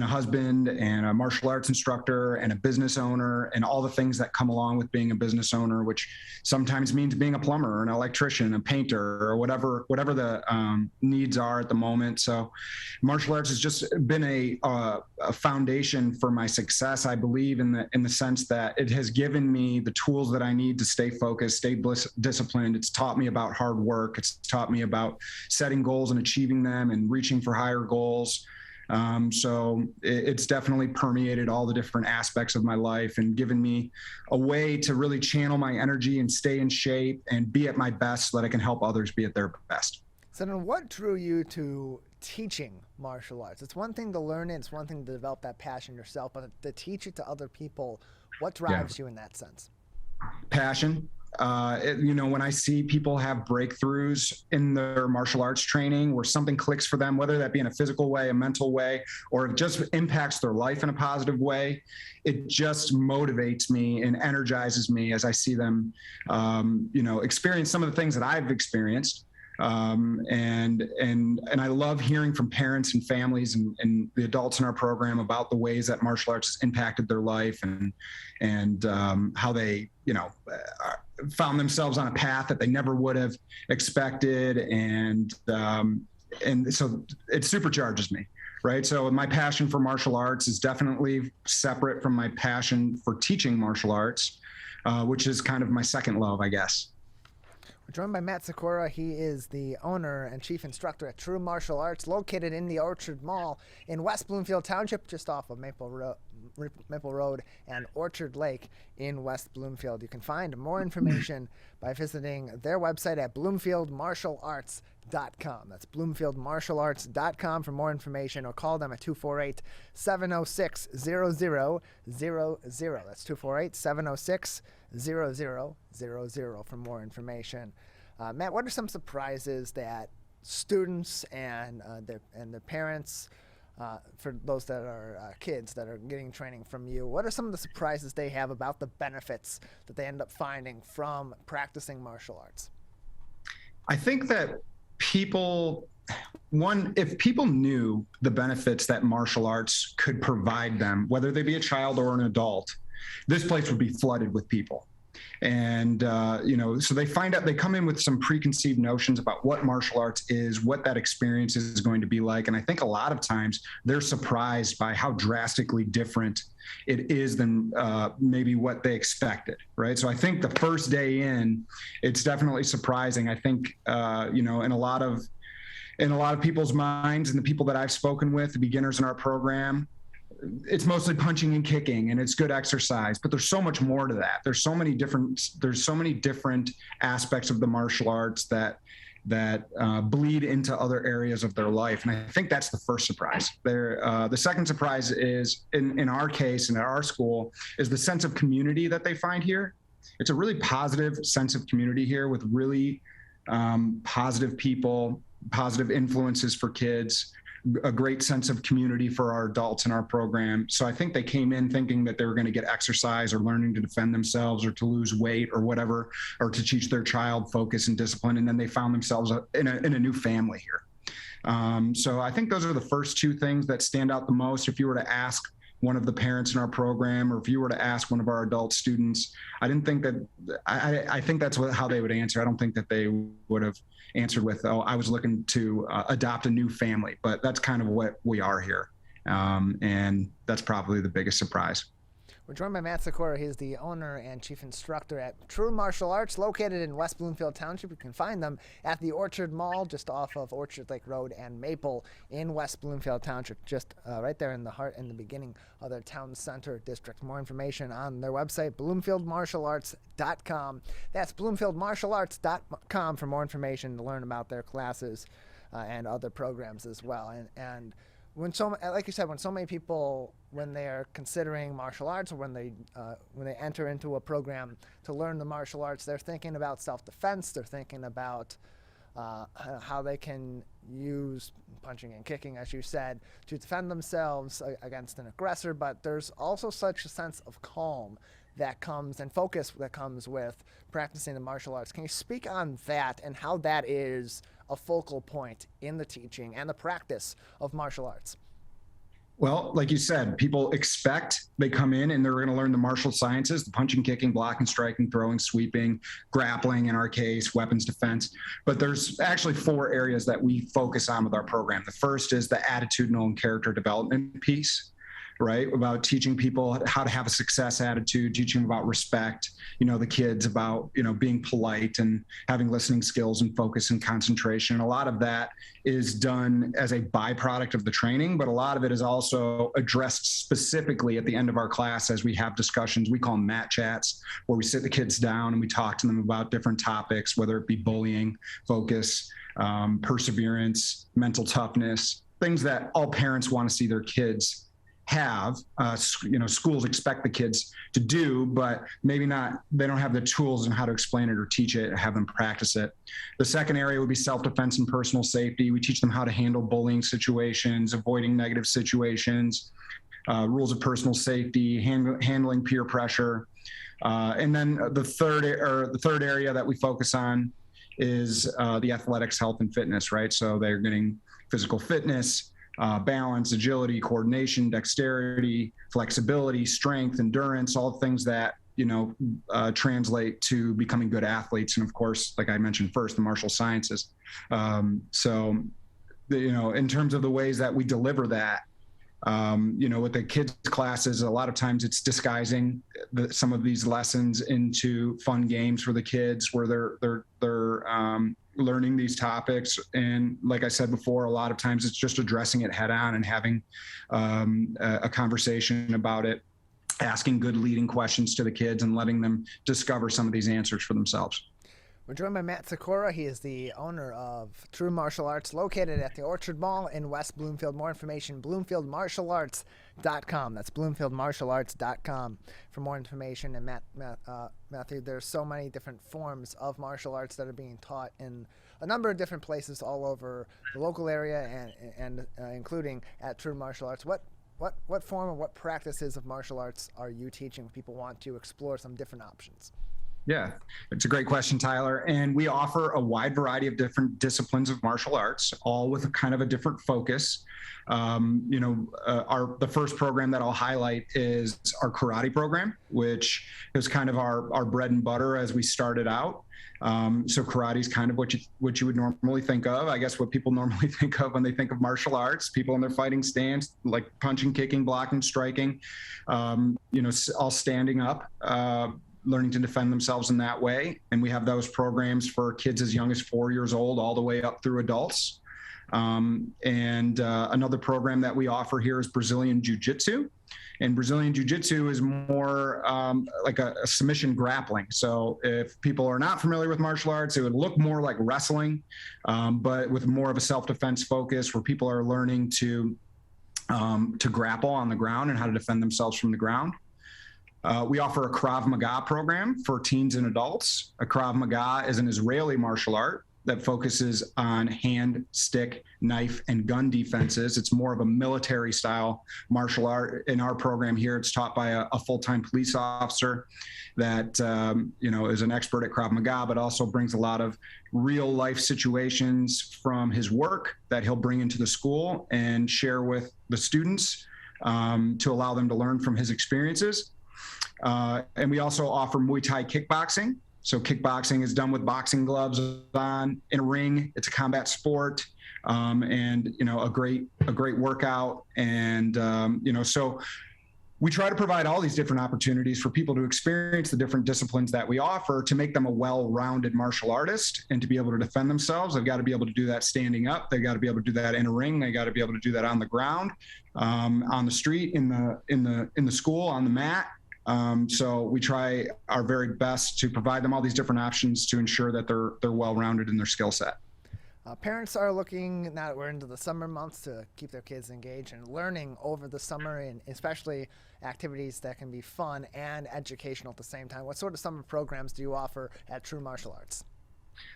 husband and a martial arts instructor and a business owner and all the things that come along with being a business owner, which sometimes means being a plumber or an electrician, a painter, or whatever the needs are at the moment. So martial arts has just been a foundation for my success, I believe, in the sense that it has given me the tools that I need to stay focused, stay disciplined. It's taught me about hard work. It's taught me about setting goals and achieving them and reaching for higher goals. So it's definitely permeated all the different aspects of my life and given me a way to really channel my energy and stay in shape and be at my best so that I can help others be at their best. So then what drew you to teaching martial arts? It's one thing to learn it, it's one thing to develop that passion yourself, but to teach it to other people, what drives you in that sense? Passion. When I see people have breakthroughs in their martial arts training where something clicks for them, whether that be in a physical way, a mental way, or it just impacts their life in a positive way, it just motivates me and energizes me as I see them, experience some of the things that I've experienced. And I love hearing from parents and families and the adults in our program about the ways that martial arts has impacted their life and how they, found themselves on a path that they never would have expected. And so it supercharges me, right? So my passion for martial arts is definitely separate from my passion for teaching martial arts, which is kind of my second love, I guess. We're joined by Matt Sikora. He is the owner and chief instructor at True Martial Arts, located in the Orchard Mall in West Bloomfield Township, just off of Maple Road and Orchard Lake in West Bloomfield. You can find more information by visiting their website at bloomfieldmartialarts.com. That's bloomfieldmartialarts.com for more information, or call them at 248-706-0000. That's 248-706-0000 for more information. Matt, what are some surprises that students and their parents, for those that are kids that are getting training from you, what are some of the surprises they have about the benefits that they end up finding from practicing martial arts? I think that if people knew the benefits that martial arts could provide them, whether they be a child or an adult, this place would be flooded with people. And, so they come in with some preconceived notions about what martial arts is, what that experience is going to be like. And I think a lot of times they're surprised by how drastically different it is than maybe what they expected, right? So I think the first day in, it's definitely surprising. I think, in a lot of people's minds and the people that I've spoken with, the beginners in our program, it's mostly punching and kicking and it's good exercise, but there's so much more to that. There's so many different aspects of the martial arts that that bleed into other areas of their life. And I think that's the first surprise. The second surprise is, in our case and at our school, is the sense of community that they find here. It's a really positive sense of community here with really positive people, positive influences for kids, a great sense of community for our adults in our program. So I think they came in thinking that they were going to get exercise or learning to defend themselves or to lose weight or whatever, or to teach their child focus and discipline. And then they found themselves in a new family here. So I think those are the first two things that stand out the most. If you were to ask one of the parents in our program, or if you were to ask one of our adult students, I think that's how they would answer. I don't think that they would have answered with, oh, I was looking to adopt a new family, but that's kind of what we are here. And that's probably the biggest surprise. We're joined by Matt Sikora. He's the owner and chief instructor at True Martial Arts, located in West Bloomfield Township. You can find them at the Orchard Mall, just off of Orchard Lake Road and Maple in West Bloomfield Township, just right there in the heart and the beginning of their town center district. More information on their website, bloomfieldmartialarts.com. That's bloomfieldmartialarts.com for more information to learn about their classes and other programs as well. And when like you said, when so many people, when they're considering martial arts, or when they enter into a program to learn the martial arts, they're thinking about self-defense. They're thinking about how they can use punching and kicking, as you said, to defend themselves against an aggressor. But there's also such a sense of calm that comes and focus that comes with practicing the martial arts. Can you speak on that and how that is a focal point in the teaching and the practice of martial arts? Well, like you said, people expect they come in and they're going to learn the martial sciences, the punching, kicking, blocking, striking, throwing, sweeping, grappling, in our case, weapons defense. But there's actually 4 areas that we focus on with our program. The first is the attitudinal and character development piece, right? About teaching people how to have a success attitude, teaching them about respect, the kids about, being polite and having listening skills and focus and concentration. A lot of that is done as a byproduct of the training, but a lot of it is also addressed specifically at the end of our class as we have discussions. We call them mat chats, where we sit the kids down and we talk to them about different topics, whether it be bullying, focus, perseverance, mental toughness, things that all parents want to see their kids have. Schools expect the kids to do, but maybe not, they don't have the tools on how to explain it or teach it or have them practice it. The second area would be self-defense and personal safety. We teach them how to handle bullying situations, avoiding negative situations, rules of personal safety, handling peer pressure. And then the third area that we focus on is the athletics, health, and fitness, right? So they're getting physical fitness, balance, agility, coordination, dexterity, flexibility, strength, endurance, all things that, translate to becoming good athletes. And of course, like I mentioned first, the martial sciences. In terms of the ways that we deliver that, with the kids' classes, a lot of times it's disguising some of these lessons into fun games for the kids where they're learning these topics. And like I said before, a lot of times it's just addressing it head on and having a conversation about it, asking good leading questions to the kids and letting them discover some of these answers for themselves. We're joined by Matt Sikora. He is the owner of True Martial Arts, located at the Orchard Mall in West Bloomfield. More information, bloomfieldmartialarts.com. That's bloomfieldmartialarts.com for more information. And Matthew, there's so many different forms of martial arts that are being taught in a number of different places all over the local area and including at True Martial Arts. What form or what practices of martial arts are you teaching if people want to explore some different options? Yeah, it's a great question, Tyler. And we offer a wide variety of different disciplines of martial arts, all with a kind of a different focus. The first program that I'll highlight is our karate program, which is kind of our bread and butter as we started out. So karate is kind of what you would normally think of. I guess what people normally think of when they think of martial arts, people in their fighting stance, like punching, kicking, blocking, striking, all standing up, learning to defend themselves in that way. And we have those programs for kids as young as 4 years old, all the way up through adults. Another program that we offer here is Brazilian Jiu-Jitsu, And Brazilian Jiu-Jitsu is more like a submission grappling. So if people are not familiar with martial arts, it would look more like wrestling, but with more of a self-defense focus, where people are learning to grapple on the ground and how to defend themselves from the ground. We offer a Krav Maga program for teens and adults. A Krav Maga is an Israeli martial art that focuses on hand, stick, knife, and gun defenses. It's more of a military style martial art. In our program here, it's taught by a full-time police officer that is an expert at Krav Maga, but also brings a lot of real life situations from his work that he'll bring into the school and share with the students to allow them to learn from his experiences. And we also offer Muay Thai kickboxing. So kickboxing is done with boxing gloves on in a ring. It's a combat sport, and a great workout. And so we try to provide all these different opportunities for people to experience the different disciplines that we offer to make them a well-rounded martial artist and to be able to defend themselves. They've got to be able to do that standing up. They've got to be able to do that in a ring. They got to be able to do that on the ground, on the street, in the school, on the mat. So we try our very best to provide them all these different options to ensure that they're well-rounded in their skill set. Parents are looking, now that we're into the summer months, to keep their kids engaged and learning over the summer, and especially activities that can be fun and educational at the same time. What sort of summer programs do you offer at True Martial Arts?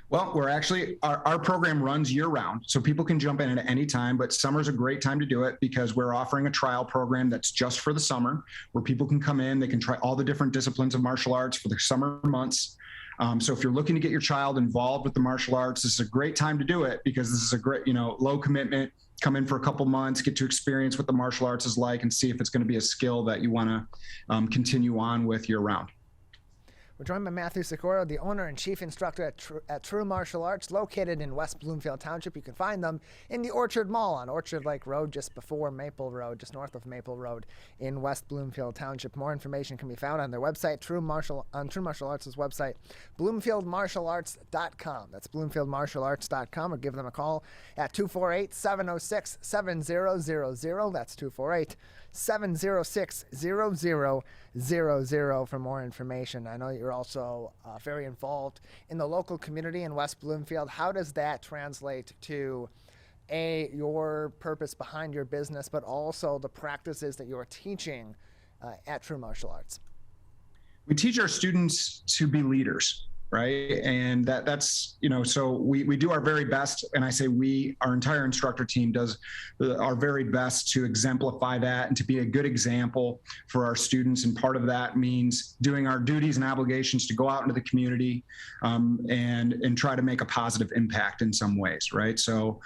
Well, we're actually, our program runs year round, so people can jump in at any time, but summer's a great time to do it because we're offering a trial program that's just for the summer, where people can come in, they can try all the different disciplines of martial arts for the summer months. So if you're looking to get your child involved with the martial arts, this is a great time to do it because this is a great, low commitment, come in for a couple months, get to experience what the martial arts is like and see if it's going to be a skill that you want to continue on with year round. We're joined by Matthew Sikora, the owner and chief instructor at True Martial Arts, located in West Bloomfield Township. You can find them in the Orchard Mall on Orchard Lake Road, just before Maple Road, just north of Maple Road in West Bloomfield Township. More information can be found on their website, True Martial Arts' website, BloomfieldMartialArts.com. That's BloomfieldMartialArts.com, or give them a call at 248-706-7000. That's 248-706-0000 for more information. I know you're also very involved in the local community in West Bloomfield. How does that translate to your purpose behind your business, but also the practices that you're teaching at True Martial Arts? We teach our students to be leaders, right? And that's, so we do our very best. And I say our entire instructor team does our very best to exemplify that and to be a good example for our students. And part of that means doing our duties and obligations to go out into the community and try to make a positive impact in some ways, right? So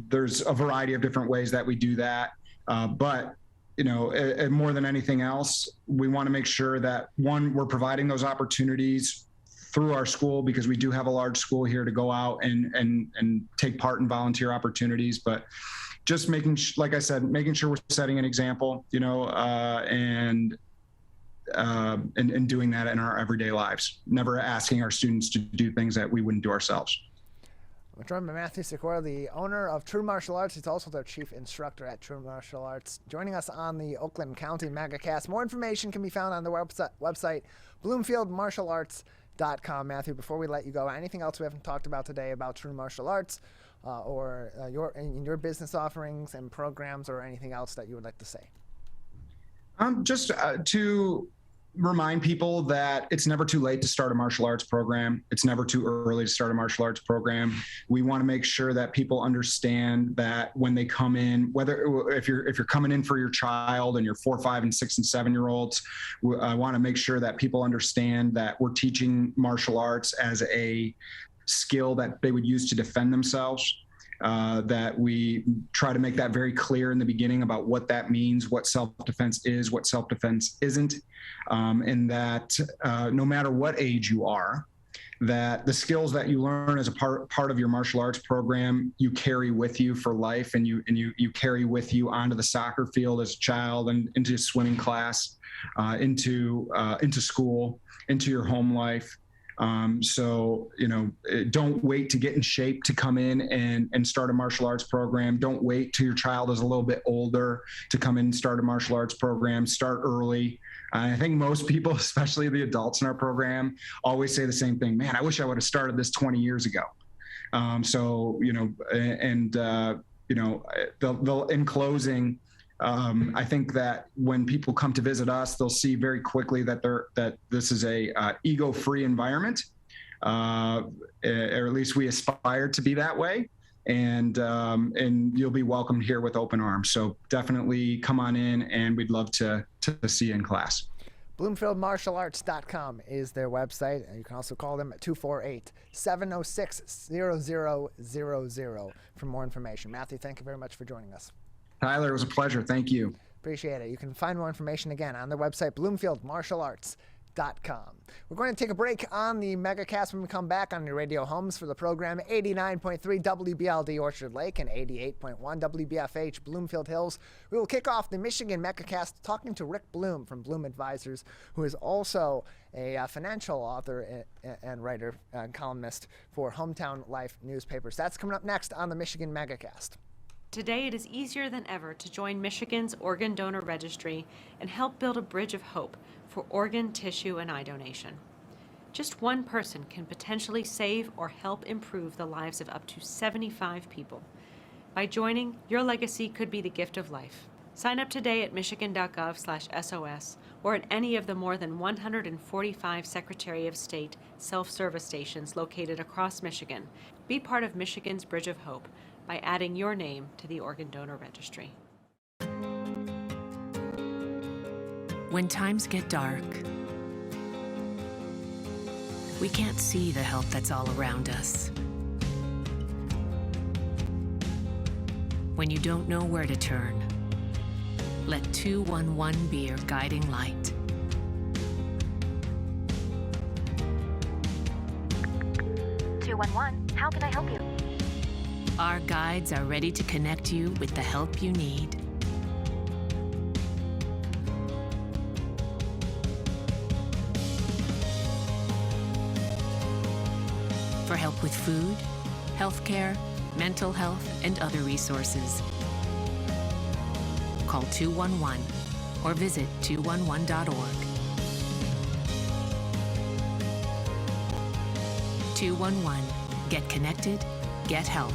there's a variety of different ways that we do that. But and more than anything else, we want to make sure that, one, we're providing those opportunities through our school, because we do have a large school here, to go out and take part in volunteer opportunities. But just like I said, making sure we're setting an example, and doing that in our everyday lives, never asking our students to do things that we wouldn't do ourselves. We're joined by Matthew Sikora, the owner of True Martial Arts. He's also their chief instructor at True Martial Arts, joining us on the Oakland County Megacast. More information can be found on the website, BloomfieldMartialArts.com. Matthew, before we let you go, anything else we haven't talked about today about True Martial Arts or your business offerings and programs, or anything else that you would like to say? Just to remind people that it's never too late to start a martial arts program. It's never too early to start a martial arts program. We want to make sure that people understand that when they come in, if you're coming in for your child and your 4, 5, and 6 and 7-year-olds, I want to make sure that people understand that we're teaching martial arts as a skill that they would use to defend themselves. That we try to make that very clear in the beginning about what that means, what self-defense is, what self-defense isn't, and that no matter what age you are, that the skills that you learn as a part of your martial arts program, you carry with you for life, and you carry with you onto the soccer field as a child, and into swimming class, into school, into your home life. So, don't wait to get in shape to come in and start a martial arts program. Don't wait till your child is a little bit older to come in and start a martial arts program. Start early. I think most people, especially the adults in our program, always say the same thing. Man, I wish I would have started this 20 years ago. In closing, I think that when people come to visit us, they'll see very quickly that this is a ego-free environment, or at least we aspire to be that way. And you'll be welcomed here with open arms. So definitely come on in, and we'd love to see you in class. BloomfieldMartialArts.com is their website. And you can also call them at 248-706-0000 for more information. Matthew, thank you very much for joining us. Tyler, it was a pleasure. Thank you. Appreciate it. You can find more information again on their website, BloomfieldMartialArts.com. We're going to take a break on the Megacast when we come back on your radio homes for the program 89.3 WBLD Orchard Lake and 88.1 WBFH Bloomfield Hills. We will kick off the Michigan Megacast talking to Rick Bloom from Bloom Advisors, who is also a financial author and writer and columnist for Hometown Life newspapers. That's coming up next on the Michigan Megacast. Today, it is easier than ever to join Michigan's Organ Donor Registry and help build a bridge of hope for organ, tissue, and eye donation. Just one person can potentially save or help improve the lives of up to 75 people. By joining, your legacy could be the gift of life. Sign up today at michigan.gov/SOS or at any of the more than 145 Secretary of State self-service stations located across Michigan. Be part of Michigan's Bridge of Hope by adding your name to the Organ Donor Registry. When times get dark, we can't see the help that's all around us. When you don't know where to turn, let 211 be your guiding light. How can I help you? Our guides are ready to connect you with the help you need. For help with food, healthcare, mental health, and other resources, call 211 or visit 211.org. 211. Get connected, get help.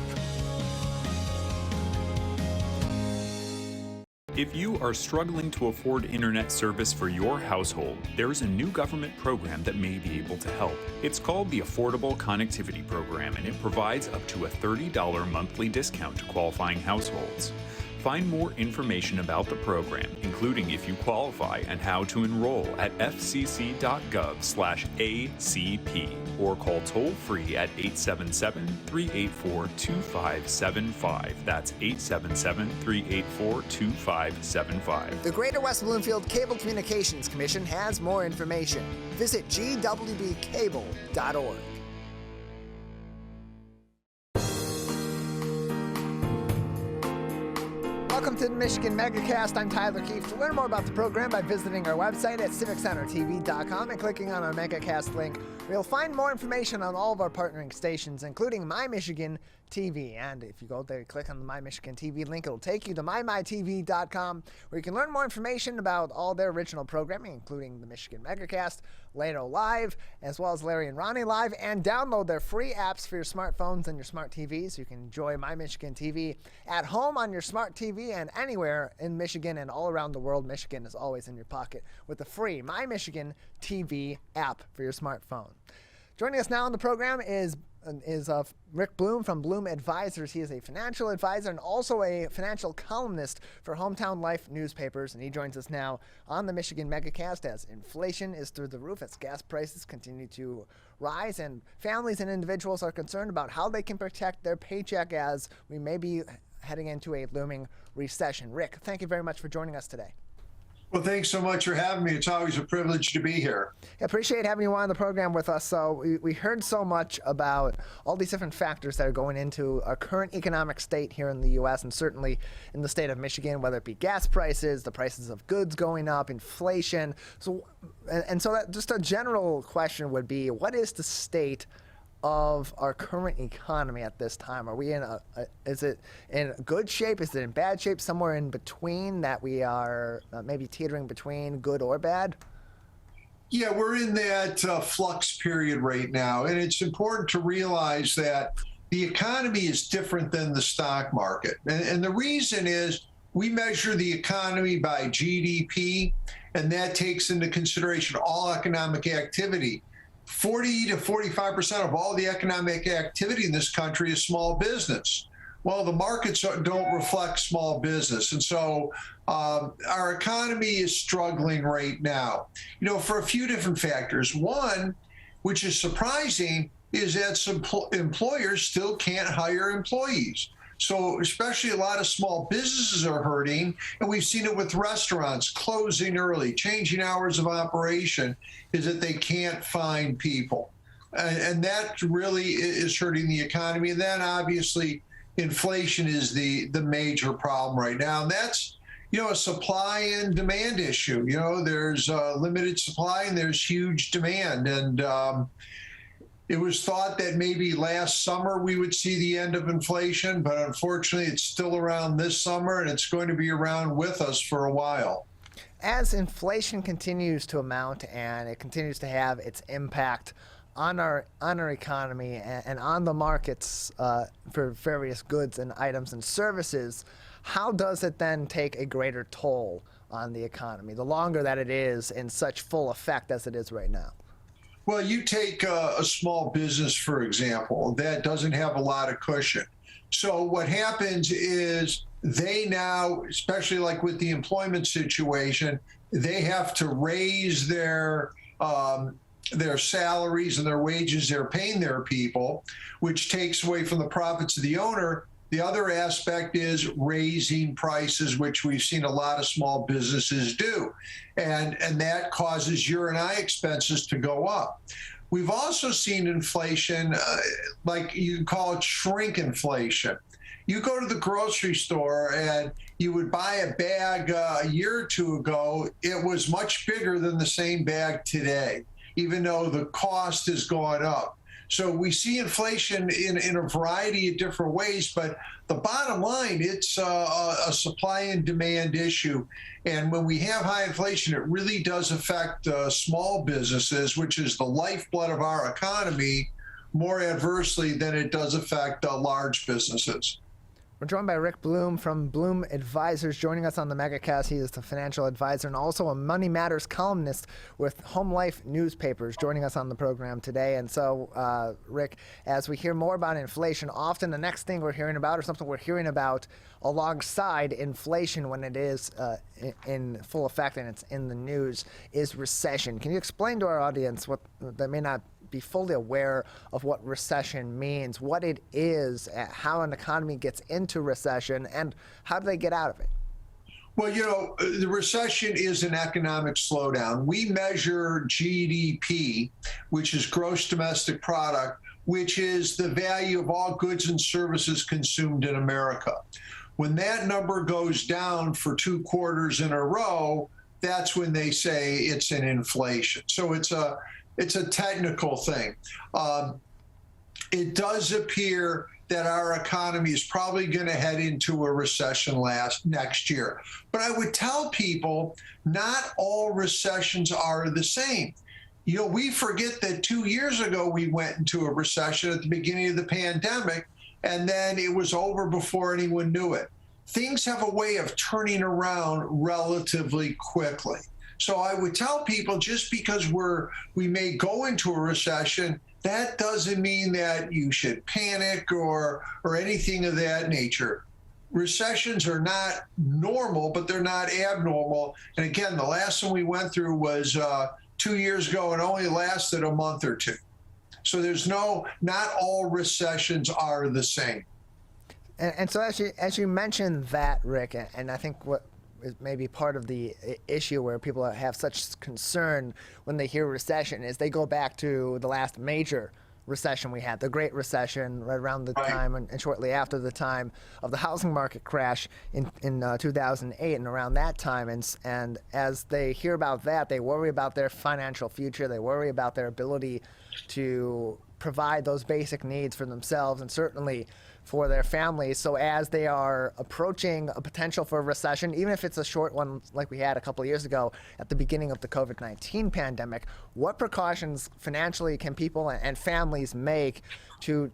If you are struggling to afford internet service for your household, there's a new government program that may be able to help. It's called the Affordable Connectivity Program, and it provides up to a $30 monthly discount to qualifying households. Find more information about the program, including if you qualify and how to enroll at fcc.gov/ACP or call toll-free at 877-384-2575. That's 877-384-2575. The Greater West Bloomfield Cable Communications Commission has more information. Visit gwbcable.org. Welcome to the Michigan Megacast. I'm Tyler Kieft. To learn more about the program by visiting our website at civiccentertv.com and clicking on our Megacast link, where you'll find more information on all of our partnering stations, including My Michigan TV. And if you go there, click on the My Michigan TV link, it'll take you to mymytv.com, where you can learn more information about all their original programming, including the Michigan Megacast, Lado Live, as well as Larry and Ronnie Live, and download their free apps for your smartphones and your smart TVs, so you can enjoy My Michigan TV at home on your smart TV and anywhere in Michigan and all around the world. Michigan is always in your pocket with the free My Michigan TV app for your smartphone. Joining us now on the program is Rick Bloom from Bloom Advisors. He is a financial advisor and also a financial columnist for Hometown Life newspapers, and he joins us now on the Michigan Megacast as inflation is through the roof, as gas prices continue to rise, and families and individuals are concerned about how they can protect their paycheck as we may be heading into a looming recession. Rick, thank you very much for joining us today. Well, thanks so much for having me. It's always a privilege to be here. I appreciate having you on the program with us. So we heard so much about all these different factors that are going into our current economic state here in the U.S. and certainly in the state of Michigan, whether it be gas prices, the prices of goods going up, inflation. So that just a general question would be, what is the state of our current economy at this time? Are we is it in good shape? Is it in bad shape? Somewhere in between, that we are maybe teetering between good or bad? Yeah, we're in that flux period right now. And it's important to realize that the economy is different than the stock market. And the reason is we measure the economy by GDP, and that takes into consideration all economic activity. 40 to 45% of all the economic activity in this country is small business. Well, the markets don't reflect small business. And so our economy is struggling right now, for a few different factors. One, which is surprising, is that some employers still can't hire employees. So especially a lot of small businesses are hurting, and we've seen it with restaurants closing early, changing hours of operation, is that they can't find people. And that really is hurting the economy. And then obviously inflation is the major problem right now. And that's, a supply and demand issue. There's limited supply and there's huge demand. And it was thought that maybe last summer we would see the end of inflation, but unfortunately it's still around this summer, and it's going to be around with us for a while. As inflation continues to amount and it continues to have its impact on our economy and on the markets for various goods and items and services, how does it then take a greater toll on the economy, the longer that it is in such full effect as it is right now? Well, you take a small business, for example, that doesn't have a lot of cushion. So what happens is they now, especially like with the employment situation, they have to raise their salaries and their wages they're paying their people, which takes away from the profits of the owner. The other aspect is raising prices, which we've seen a lot of small businesses do. And that causes your and I expenses to go up. We've also seen inflation, like you call it shrink inflation. You go to the grocery store and you would buy a bag a year or two ago, it was much bigger than the same bag today, even though the cost has gone up. So we see inflation in a variety of different ways, but the bottom line, it's a supply and demand issue. And when we have high inflation, it really does affect small businesses, which is the lifeblood of our economy, more adversely than it does affect large businesses. We're joined by Rick Bloom from Bloom Advisors, joining us on the Megacast. He is the financial advisor and also a Money Matters columnist with Home Life newspapers, joining us on the program today. And so, Rick, as we hear more about inflation, often the next thing we're hearing about, or something we're hearing about alongside inflation when it is in full effect and it's in the news, is recession. Can you explain to our audience what that may not be fully aware of what recession means, what it is, how an economy gets into recession, and how do they get out of it? Well, the recession is an economic slowdown. We measure GDP, which is gross domestic product, which is the value of all goods and services consumed in America. When that number goes down for 2 quarters in a row, that's when they say it's an inflation. So it's a technical thing. It does appear that our economy is probably going to head into a recession next year. But I would tell people not all recessions are the same. We forget that 2 years ago we went into a recession at the beginning of the pandemic, and then it was over before anyone knew it. Things have a way of turning around relatively quickly. So I would tell people, just because we may go into a recession, that doesn't mean that you should panic or anything of that nature. Recessions are not normal, but they're not abnormal. And again, the last one we went through was 2 years ago and only lasted a month or two. So not all recessions are the same. And so as you mentioned that, Rick, and I think is maybe part of the issue where people have such concern when they hear recession is they go back to the last major recession we had, the Great Recession, right around the time and shortly after the time of the housing market crash in 2008 and around that time. And as they hear about that, they worry about their financial future. They worry about their ability to provide those basic needs for themselves and certainly for their families. So as they are approaching a potential for a recession, even if it's a short one like we had a couple of years ago at the beginning of the COVID-19 pandemic, what precautions financially can people and families make to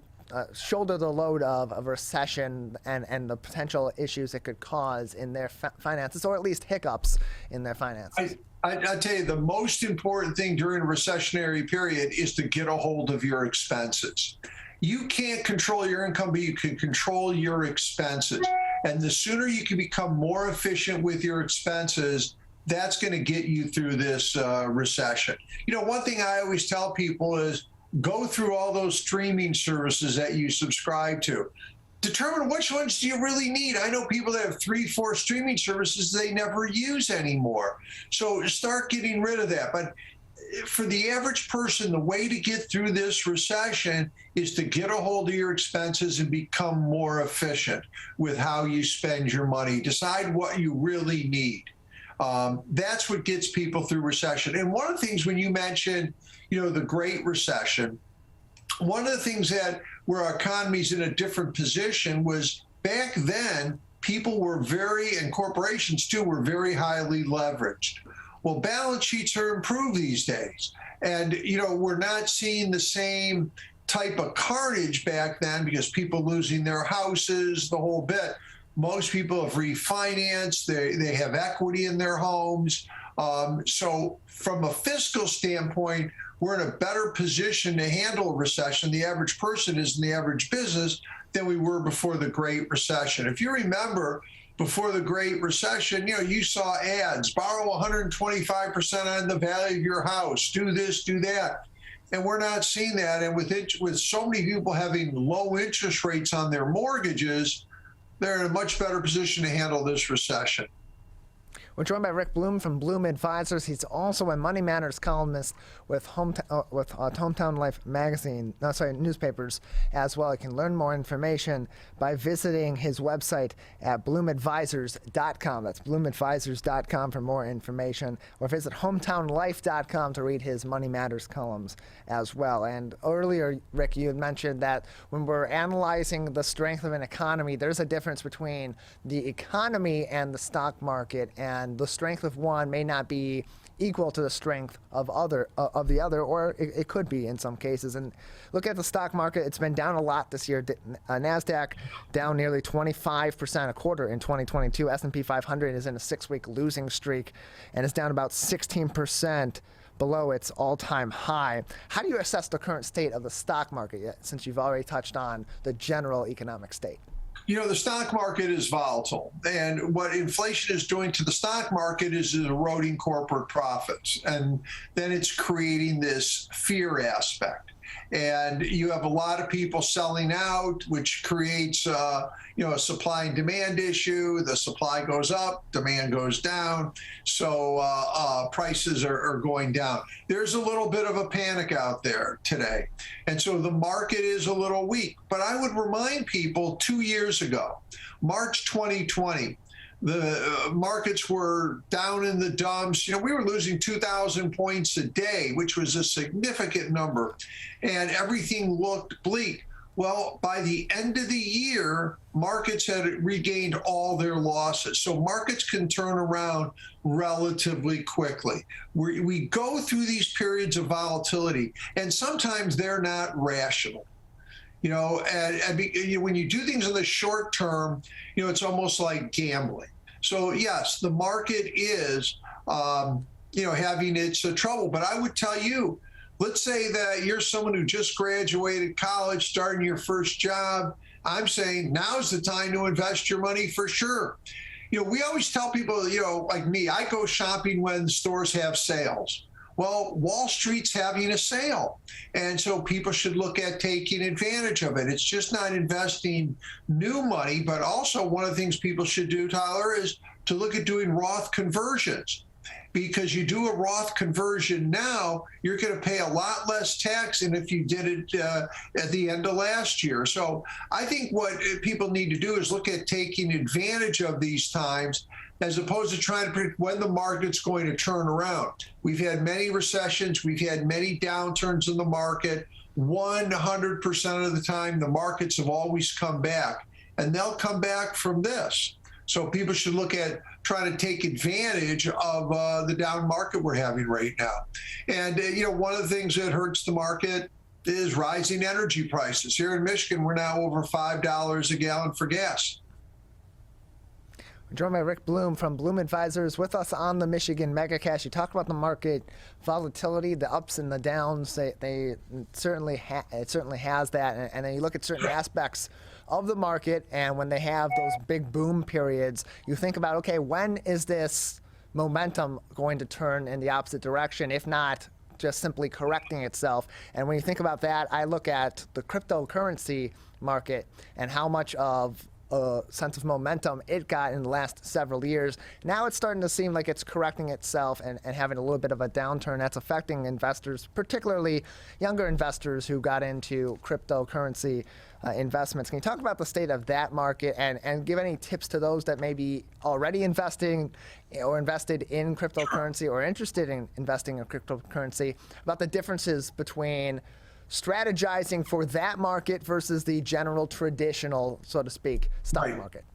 shoulder the load of a recession and the potential issues it could cause in their finances, or at least hiccups in their finances? I tell you, the most important thing during a recessionary period is to get a hold of your expenses. You can't control your income, but you can control your expenses. And the sooner you can become more efficient with your expenses, that's going to get you through this recession. You know, one thing I always tell people is go through all those streaming services that you subscribe to. Determine which ones do you really need. I know people that have 3, 4 streaming services they never use anymore. So start getting rid of that. But for the average person, the way to get through this recession is to get a hold of your expenses and become more efficient with how you spend your money. Decide what you really need. That's what gets people through recession. And one of the things when you mentioned, you know, the Great Recession, one of the things that where our economy's in a different position was back then, people were and corporations too, were very highly leveraged. Well, balance sheets are improved these days. And, you know, we're not seeing the same type of carnage back then because people losing their houses, the whole bit. Most people have refinanced, they have equity in their homes. So from a fiscal standpoint, we're in a better position to handle a recession, the average person is in the average business, than we were before the Great Recession. If you remember, before the Great Recession, you know, you saw ads, borrow 125% on the value of your house, do this, do that. And we're not seeing that. And with so many people having low interest rates on their mortgages, they're in a much better position to handle this recession. We're joined by Rick Bloom from Bloom Advisors. He's also a Money Matters columnist with Hometown Life magazine, newspapers as well. You can learn more information by visiting his website at bloomadvisors.com. That's bloomadvisors.com for more information, or visit hometownlife.com to read his Money Matters columns as well. And earlier, Rick, you had mentioned that when we're analyzing the strength of an economy, there's a difference between the economy and the stock market, and the strength of one may not be equal to the strength of the other, or it could be in some cases. And look at the stock market; it's been down a lot this year. Nasdaq down nearly 25%, a quarter in 2022. S&P 500 is in a 6-week losing streak, and is down about 16% below its all-time high. How do you assess the current state of the stock market, since you've already touched on the general economic state? You know, the stock market is volatile, and what inflation is doing to the stock market is eroding corporate profits, and then it's creating this fear aspect. And you have a lot of people selling out, which creates, a supply and demand issue. The supply goes up, demand goes down, so prices are going down. There's a little bit of a panic out there today, and so the market is a little weak. But I would remind people 2 years ago, March 2020, the markets were down in the dumps. You know, we were losing 2,000 points a day, which was a significant number, and everything looked bleak. Well, by the end of the year, markets had regained all their losses. So markets can turn around relatively quickly. We go through these periods of volatility, and sometimes they're not rational. You know, and when you do things in the short term, you know, it's almost like gambling. So yes, the market is, having its trouble. But I would tell you, let's say that you're someone who just graduated college, starting your first job. I'm saying now's the time to invest your money for sure. You know, we always tell people, you know, like me, I go shopping when stores have sales. Well, Wall Street's having a sale, and so people should look at taking advantage of it. It's just not investing new money, but also one of the things people should do, Tyler, is to look at doing Roth conversions. Because you do a Roth conversion now, you're going to pay a lot less tax than if you did it at the end of last year. So I think what people need to do is look at taking advantage of these times as opposed to trying to predict when the market's going to turn around. We've had many recessions. We've had many downturns in the market. 100% of the time, the markets have always come back, and they'll come back from this. So people should look at trying to take advantage of the down market we're having right now. And, one of the things that hurts the market is rising energy prices. Here in Michigan, we're now over $5 a gallon for gas. We're joined by Rick Bloom from Bloom Advisors with us on the Michigan Megacast. You talk about the market volatility, the ups and the downs. It certainly has that. And then you look at certain aspects of the market, and when they have those big boom periods, you think about, okay, when is this momentum going to turn in the opposite direction, if not just simply correcting itself? And when you think about that, I look at the cryptocurrency market and how much of a sense of momentum it got in the last several years. Now it's starting to seem like it's correcting itself and having a little bit of a downturn that's affecting investors, particularly younger investors who got into cryptocurrency investments. Can you talk about the state of that market and give any tips to those that may be already investing or invested in cryptocurrency or interested in investing in cryptocurrency about the differences between strategizing for that market versus the general traditional, so to speak, stock market?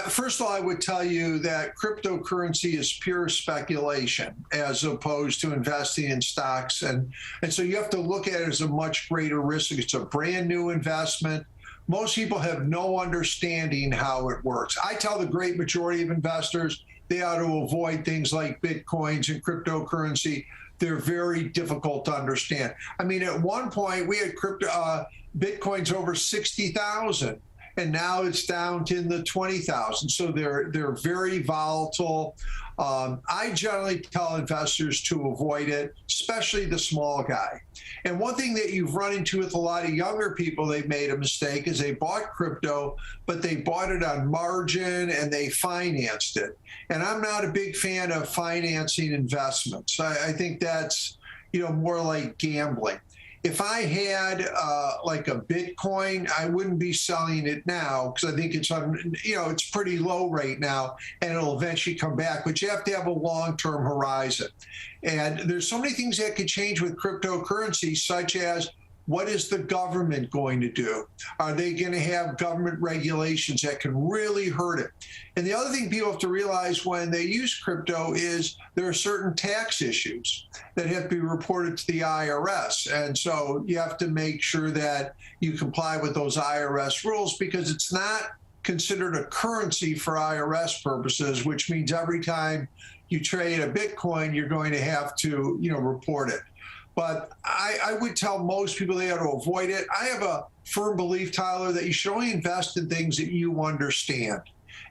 First of all, I would tell you that cryptocurrency is pure speculation as opposed to investing in stocks. And so you have to look at it as a much greater risk. It's a brand new investment. Most people have no understanding how it works. I tell the great majority of investors they ought to avoid things like Bitcoins and cryptocurrency. They're very difficult to understand. I mean, at one point we had Bitcoins over 60,000, and now it's down to in the 20,000. So they're very volatile. I generally tell investors to avoid it, especially the small guy. And one thing that you've run into with a lot of younger people, they've made a mistake, is they bought crypto, but they bought it on margin and they financed it. And I'm not a big fan of financing investments. I think that's, more like gambling. If I had like a Bitcoin, I wouldn't be selling it now because I think it's it's pretty low right now, and it'll eventually come back. But you have to have a long-term horizon. And there's so many things that could change with cryptocurrency, such as what is the government going to do? Are they going to have government regulations that can really hurt it? And the other thing people have to realize when they use crypto is there are certain tax issues that have to be reported to the IRS. And so you have to make sure that you comply with those IRS rules because it's not considered a currency for IRS purposes, which means every time you trade a Bitcoin, you're going to have to, report it. But I would tell most people they ought to avoid it. I have a firm belief, Tyler, that you should only invest in things that you understand.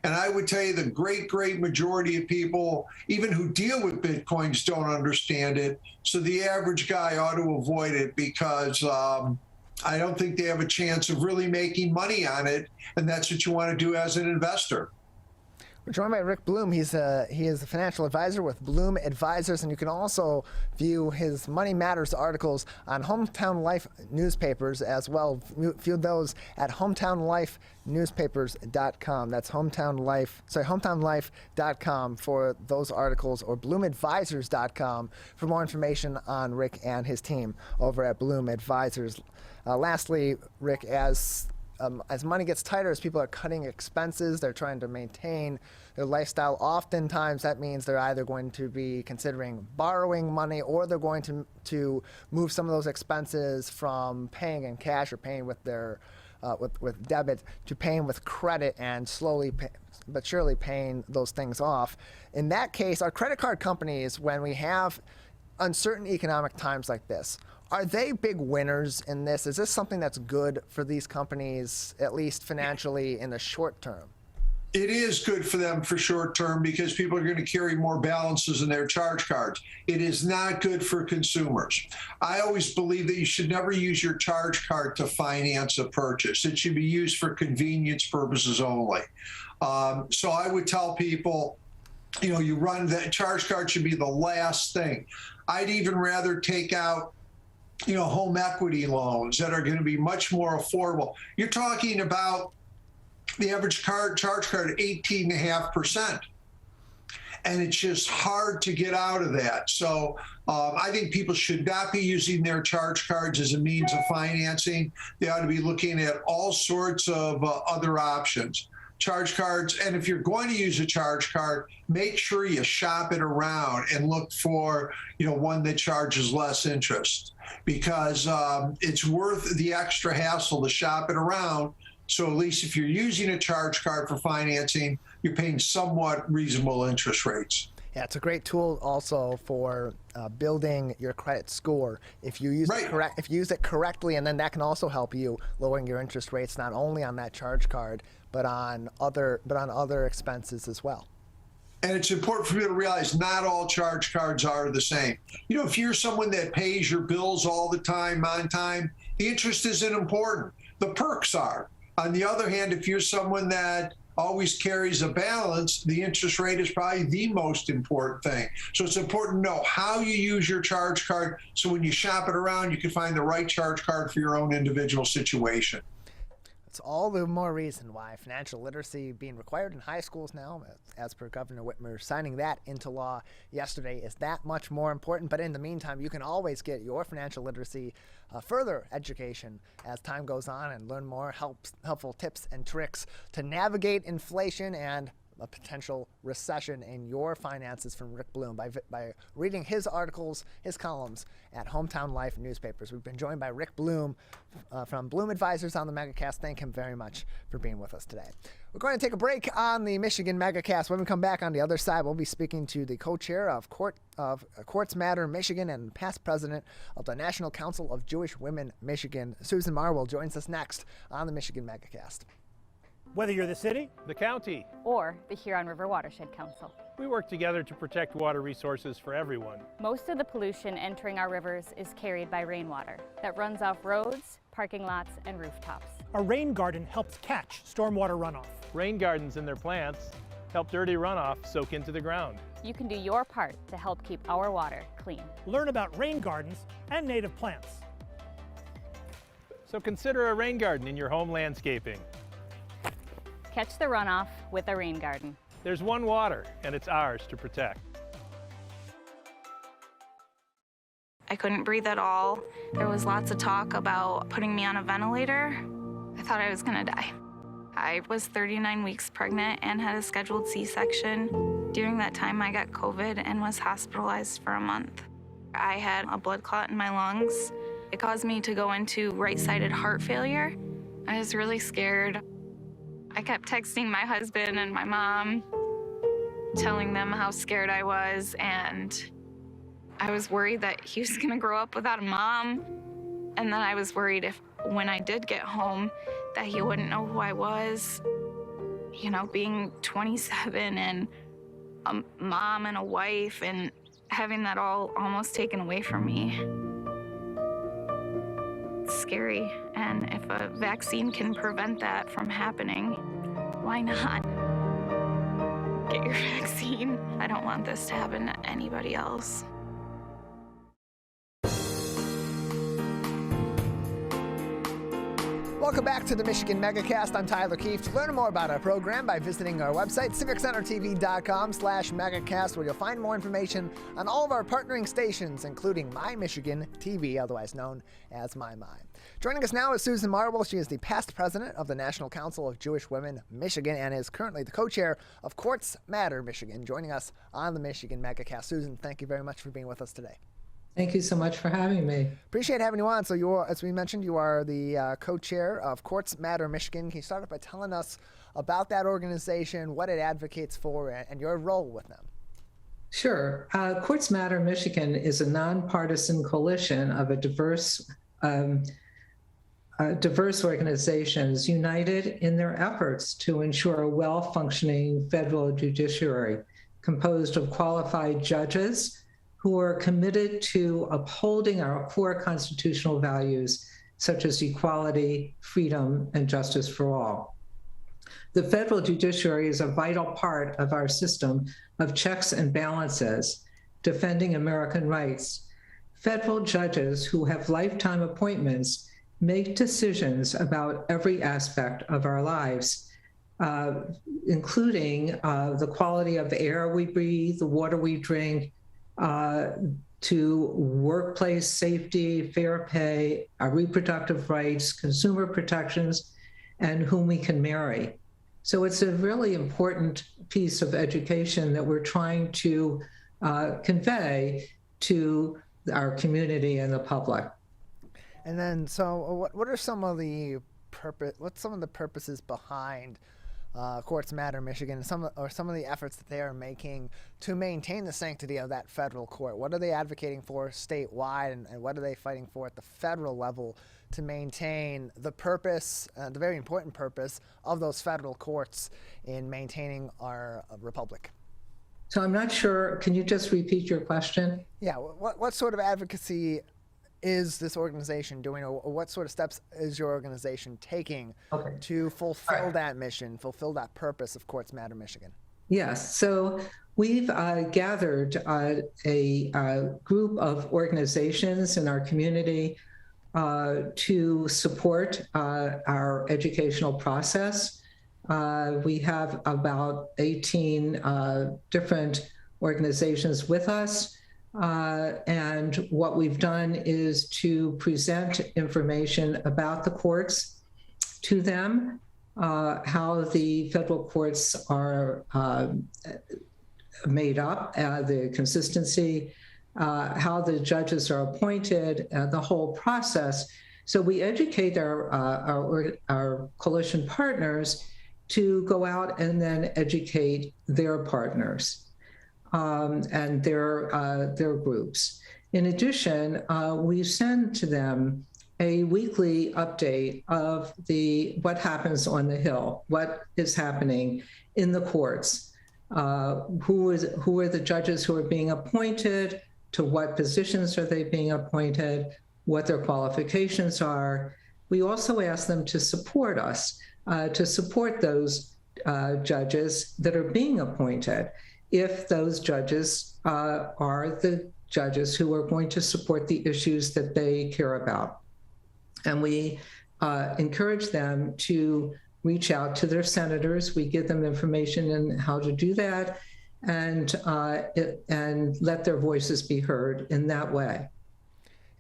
And I would tell you the great majority of people, even who deal with Bitcoins, don't understand it. So the average guy ought to avoid it because I don't think they have a chance of really making money on it. And that's what you want to do as an investor. We're joined by Rick Bloom. He is a financial advisor with Bloom Advisors, and you can also view his Money Matters articles on Hometown Life newspapers as well. View those at hometownlifenewspapers.com. That's hometownlife.com for those articles, or bloomadvisors.com for more information on Rick and his team over at Bloom Advisors. Lastly, Rick, as money gets tighter, as people are cutting expenses, they're trying to maintain their lifestyle. Oftentimes, that means they're either going to be considering borrowing money, or they're going to move some of those expenses from paying in cash or paying with their with debit to paying with credit, and slowly but surely paying those things off. In that case, our credit card companies, when we have uncertain economic times like this, are they big winners in this? Is this something that's good for these companies, at least financially, in the short term? It is good for them for short term because people are going to carry more balances in their charge cards. It is not good for consumers. I always believe that you should never use your charge card to finance a purchase. It should be used for convenience purposes only. So I would tell people, you run that charge card should be the last thing. I'd even rather take out, home equity loans that are going to be much more affordable. You're talking about the average charge card at 18.5%. And it's just hard to get out of that. So I think people should not be using their charge cards as a means of financing. They ought to be looking at all sorts of other options. Charge cards, and if you're going to use a charge card, make sure you shop it around and look for, one that charges less interest, because it's worth the extra hassle to shop it around. So at least if you're using a charge card for financing, you're paying somewhat reasonable interest rates. Yeah, it's a great tool also for building your credit score. If you use if you use it correctly, and then that can also help you lowering your interest rates not only on that charge card but on other expenses as well. And it's important for you to realize not all charge cards are the same. If you're someone that pays your bills all the time, on time, the interest isn't important. The perks are. On the other hand, if you're someone that always carries a balance, the interest rate is probably the most important thing. So it's important to know how you use your charge card, so when you shop it around, you can find the right charge card for your own individual situation. It's all the more reason why financial literacy being required in high schools now, as per Governor Whitmer signing that into law yesterday, is that much more important. But in the meantime, you can always get your financial literacy further education as time goes on and learn more helpful tips and tricks to navigate inflation and a potential recession in your finances from Rick Bloom by reading his articles, his columns at Hometown Life newspapers. We've been joined by Rick Bloom from Bloom Advisors on the Megacast. Thank him very much for being with us today. We're going to take a break on the Michigan Megacast. When we come back on the other side, we'll be speaking to the co-chair of Courts Matter Michigan and past president of the National Council of Jewish Women Michigan. Susan Marwil joins us next on the Michigan Megacast. Whether you're the city, the county, or the Huron River Watershed Council, we work together to protect water resources for everyone. Most of the pollution entering our rivers is carried by rainwater that runs off roads, parking lots, and rooftops. A rain garden helps catch stormwater runoff. Rain gardens and their plants help dirty runoff soak into the ground. You can do your part to help keep our water clean. Learn about rain gardens and native plants. So consider a rain garden in your home landscaping. Catch the runoff with a rain garden. There's one water, and it's ours to protect. I couldn't breathe at all. There was lots of talk about putting me on a ventilator. I thought I was gonna die. I was 39 weeks pregnant and had a scheduled C-section. During that time, I got COVID and was hospitalized for a month. I had a blood clot in my lungs. It caused me to go into right-sided heart failure. I was really scared. I kept texting my husband and my mom, telling them how scared I was, and I was worried that he was gonna grow up without a mom. And then I was worried if, when I did get home, that he wouldn't know who I was. Being 27 and a mom and a wife and having that all almost taken away from me. It's scary, and if a vaccine can prevent that from happening, why not? Get your vaccine. I don't want this to happen to anybody else. Welcome back to the Michigan Megacast. I'm Tyler Kieft. Learn more about our program by visiting our website, civiccentertv.com/megacast, where you'll find more information on all of our partnering stations, including My Michigan TV, otherwise known as My. Joining us now is Susan Marwil. She is the past president of the National Council of Jewish Women Michigan and is currently the co-chair of Courts Matter Michigan, joining us on the Michigan Megacast. Susan, thank you very much for being with us today. Thank you so much for having me. Appreciate having you on. So you are, as we mentioned, you are the co-chair of Courts Matter Michigan. Can you start off by telling us about that organization, what it advocates for, and your role with them? Sure. Courts Matter Michigan is a nonpartisan coalition of diverse organizations united in their efforts to ensure a well-functioning federal judiciary composed of qualified judges who are committed to upholding our core constitutional values, such as equality, freedom, and justice for all. The federal judiciary is a vital part of our system of checks and balances, defending American rights. Federal judges who have lifetime appointments make decisions about every aspect of our lives, including the quality of the air we breathe, the water we drink, to workplace safety, fair pay, our reproductive rights, consumer protections, and whom we can marry. So it's a really important piece of education that we're trying to convey to our community and the public. And then, so what are some of the purposes behind Courts Matter Michigan, some of the efforts that they are making to maintain the sanctity of that federal court? What are they advocating for statewide, and what are they fighting for at the federal level to maintain the purpose, the very important purpose of those federal courts in maintaining our republic? So I'm not sure, can you just repeat your question? Yeah, what sort of advocacy is this organization doing, or what sort of steps is your organization taking to fulfill that mission, fulfill that purpose of Courts Matter Michigan? Yes, so we've gathered a group of organizations in our community to support our educational process. We have about 18 different organizations with us. And what we've done is to present information about the courts to them, how the federal courts are made up, the consistency, how the judges are appointed, the whole process. So we educate our coalition partners to go out and then educate their partners. And their groups. In addition, we send to them a weekly update of what happens on the Hill, what is happening in the courts, who are the judges who are being appointed, to what positions are they being appointed, what their qualifications are. We also ask them to support us, to support those judges that are being appointed, if those judges are the judges who are going to support the issues that they care about. And we encourage them to reach out to their senators. We give them information on how to do that, and let their voices be heard in that way.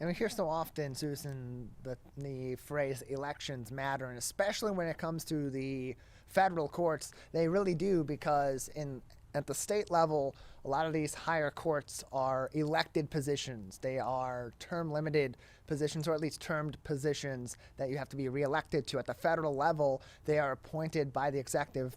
And we hear so often, Susan, the phrase elections matter, and especially when it comes to the federal courts, they really do, because at the state level, a lot of these higher courts are elected positions. They are term-limited positions, or at least termed positions that you have to be reelected to. At the federal level, they are appointed by the executive,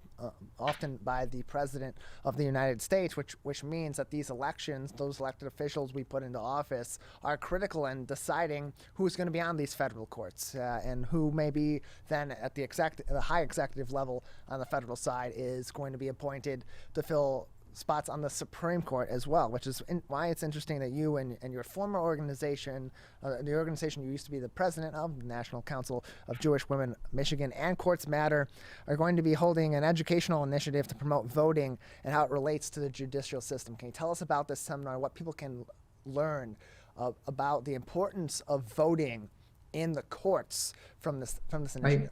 often by the President of the United States, which means that these elections, those elected officials we put into office, are critical in deciding who's going to be on these federal courts, and who maybe then at the high executive level on the federal side is going to be appointed to fill spots on the Supreme Court as well, which is why it's interesting that you and your former organization, the organization you used to be the president of, the National Council of Jewish Women Michigan, and Courts Matter, are going to be holding an educational initiative to promote voting and how it relates to the judicial system. Can you tell us about this seminar, what people can learn about the importance of voting in the courts from this initiative? Right.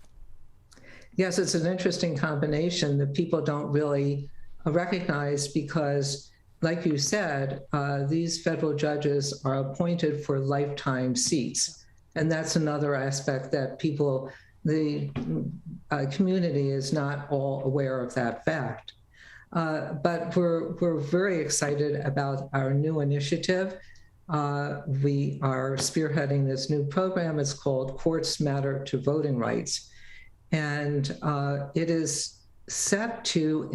Yes, it's an interesting combination that people don't really recognize, because, like you said, these federal judges are appointed for lifetime seats. And that's another aspect that the community is not all aware of that fact. But we're very excited about our new initiative. We are spearheading this new program. It's called Courts Matter to Voting Rights. And it is set to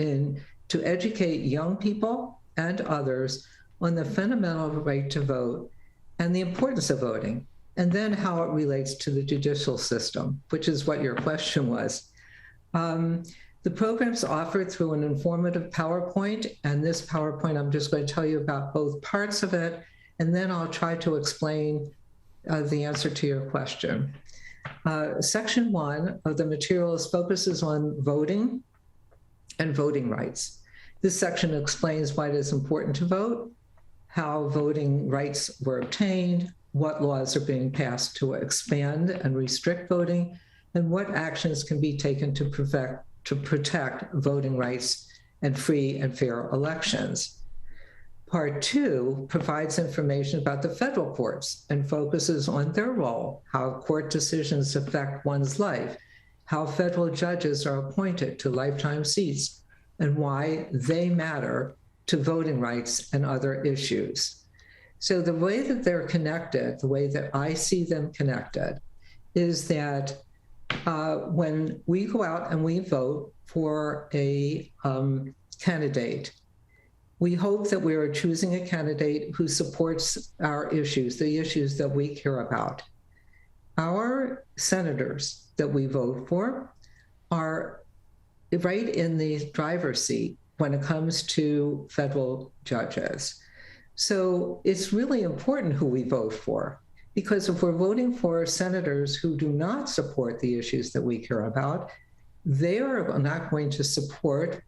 educate young people and others on the fundamental right to vote and the importance of voting, and then how it relates to the judicial system, which is what your question was. The program's offered through an informative PowerPoint, and this PowerPoint, I'm just going to tell you about both parts of it, and then I'll try to explain the answer to your question. Section 1 of the materials focuses on voting and voting rights. This section explains why it is important to vote, how voting rights were obtained, what laws are being passed to expand and restrict voting, and what actions can be taken to protect voting rights and free and fair elections. Part 2 provides information about the federal courts and focuses on their role, how court decisions affect one's life, how federal judges are appointed to lifetime seats, and why they matter to voting rights and other issues. So the way that they're connected, the way that I see them connected, is that when we go out and we vote for a candidate, we hope that we are choosing a candidate who supports our issues, the issues that we care about. Our senators that we vote for are right in the driver's seat when it comes to federal judges. So it's really important who we vote for, because if we're voting for senators who do not support the issues that we care about, they are not going to support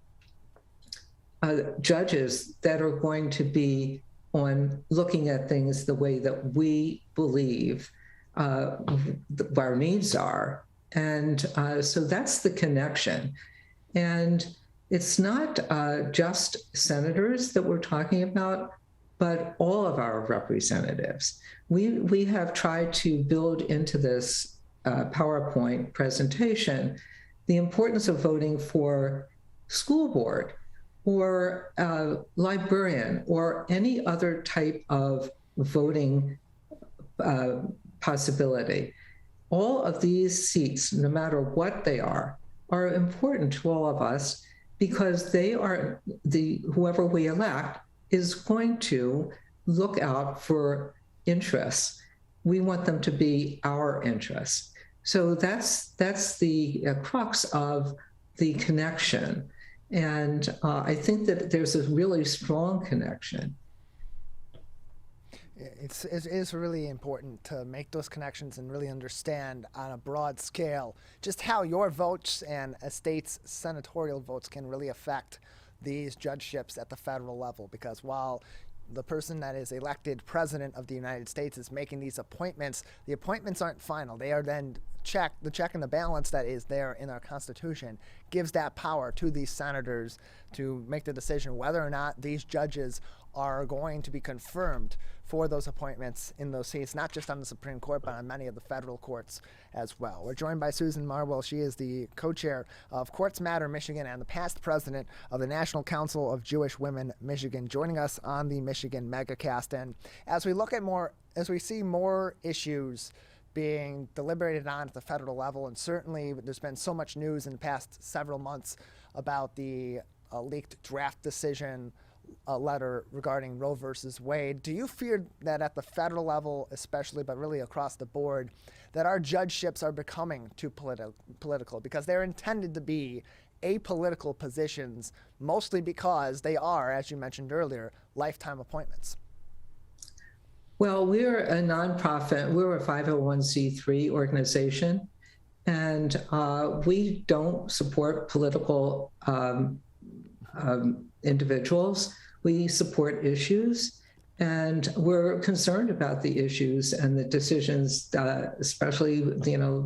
judges that are going to be on looking at things the way that we believe our needs are. And so that's the connection. And it's not just senators that we're talking about, but all of our representatives. We have tried to build into this PowerPoint presentation the importance of voting for school board or librarian or any other type of voting possibility. All of these seats, no matter what they are important to all of us, because they are whoever we elect is going to look out for interests. We want them to be our interests. So that's the crux of the connection. And I think that there's a really strong connection. It is really important to make those connections and really understand on a broad scale just how your votes and a state's senatorial votes can really affect these judgeships at the federal level. Because while the person that is elected president of the United States is making these appointments, the appointments aren't final. They are then checked. The check and the balance that is there in our Constitution gives that power to these senators to make the decision whether or not these judges are going to be confirmed for those appointments in those seats, not just on the Supreme Court, but on many of the federal courts as well. We're joined by Susan Marwil. She is the co-chair of Courts Matter Michigan and the past president of the National Council of Jewish Women Michigan, joining us on the Michigan Megacast. And as we see more issues being deliberated on at the federal level, and certainly there's been so much news in the past several months about the leaked draft decision letter regarding Roe versus Wade. Do you fear that at the federal level, especially, but really across the board, that our judgeships are becoming too political because they're intended to be apolitical positions, mostly because they are, as you mentioned earlier, lifetime appointments? Well, we're a nonprofit. We're a 501c3 organization, and we don't support political individuals. We support issues, and we're concerned about the issues and the decisions, especially,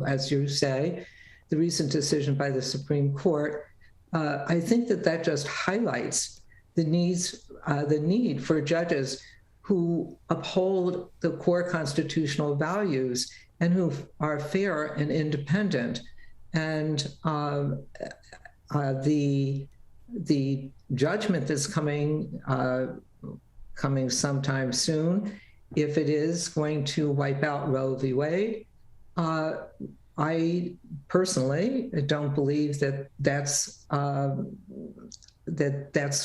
as you say, the recent decision by the Supreme Court. I think that just highlights the need for judges who uphold the core constitutional values and who are fair and independent. And the judgment that's coming sometime soon, if it is going to wipe out Roe v. Wade, I personally don't believe that's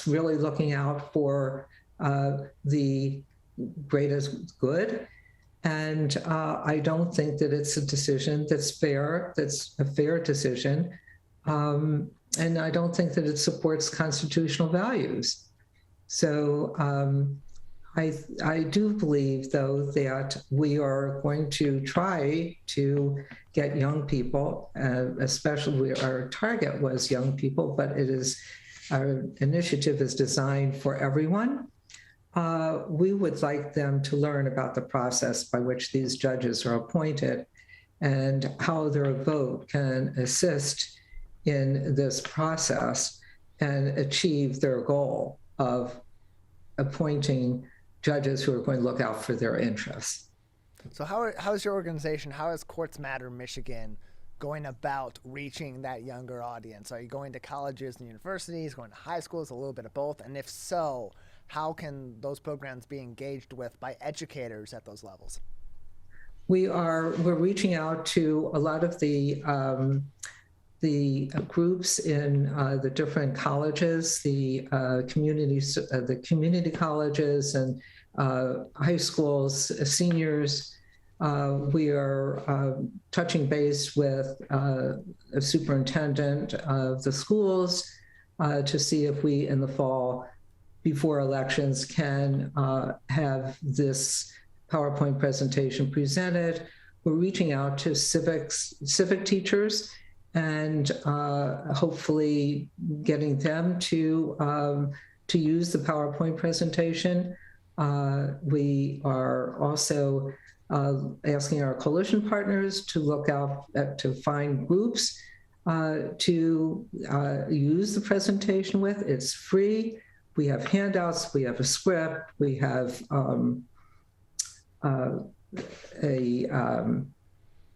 really looking out for the greatest good. And I don't think that it's a decision that's fair, that's a fair decision. And I don't think that it supports constitutional values. So I do believe, though, that we are going to try to get young people, especially our target was young people, but our initiative is designed for everyone. We would like them to learn about the process by which these judges are appointed and how their vote can assist in this process and achieve their goal of appointing judges who are going to look out for their interests. So how's your organization, how is Courts Matter Michigan going about reaching that younger audience? Are you going to colleges and universities, going to high schools, a little bit of both? And if so, how can those programs be engaged with by educators at those levels? We're reaching out to a lot of the groups in the different colleges, the community colleges and high schools, seniors. We are touching base with a superintendent of the schools to see if we, in the fall, before elections, can have this PowerPoint presentation presented. We're reaching out to civic teachers and hopefully getting them to use the PowerPoint presentation. We are also asking our coalition partners to look out to find groups to use the presentation with. It's free. We have handouts, we have a script, we have a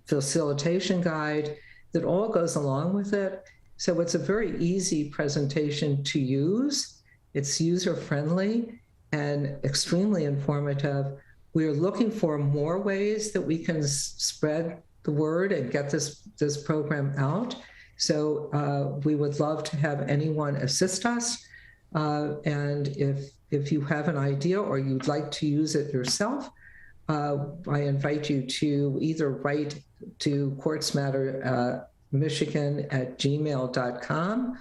facilitation guide that all goes along with it. So it's a very easy presentation to use. It's user-friendly and extremely informative. We are looking for more ways that we can spread the word and get this program out. So we would love to have anyone assist us. And if you have an idea or you'd like to use it yourself, I invite you to either write to courtsmattermichigan@gmail.com,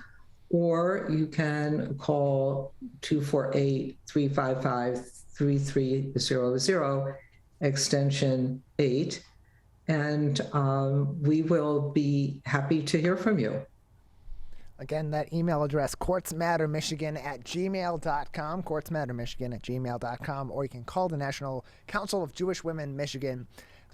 or you can call 248-355-3300, extension 8, and we will be happy to hear from you. Again, that email address, courtsmattermichigan@gmail.com, courtsmattermichigan@gmail.com, or you can call the National Council of Jewish Women Michigan.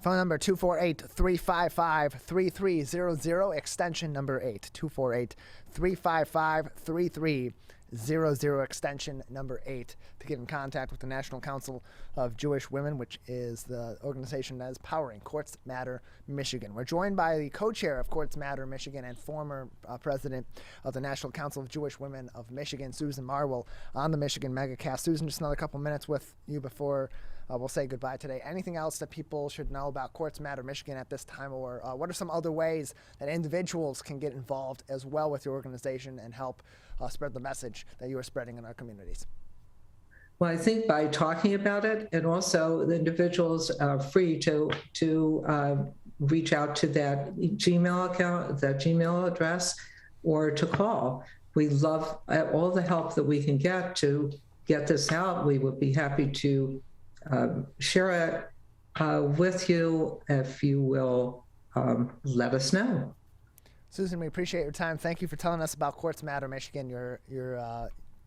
Phone number 248-355-3300, extension number 8, 248-355-3300, extension number 8, to get in contact with the National Council of Jewish Women, which is the organization that is powering Courts Matter Michigan. We're joined by the co-chair of Courts Matter Michigan and former president of the National Council of Jewish Women of Michigan, Susan Marwil, on the Michigan Megacast. Susan, just another couple minutes with you before we'll say goodbye today. Anything else that people should know about Courts Matter Michigan at this time, or what are some other ways that individuals can get involved as well with your organization and help spread the message that you are spreading in our communities? Well, I think by talking about it, and also the individuals are free to reach out to that Gmail account, that Gmail address, or to call. We love all the help that we can get to get this out. We would be happy to share it with you if you will let us know. Susan, we appreciate your time. Thank you for telling us about Courts Matter Michigan, your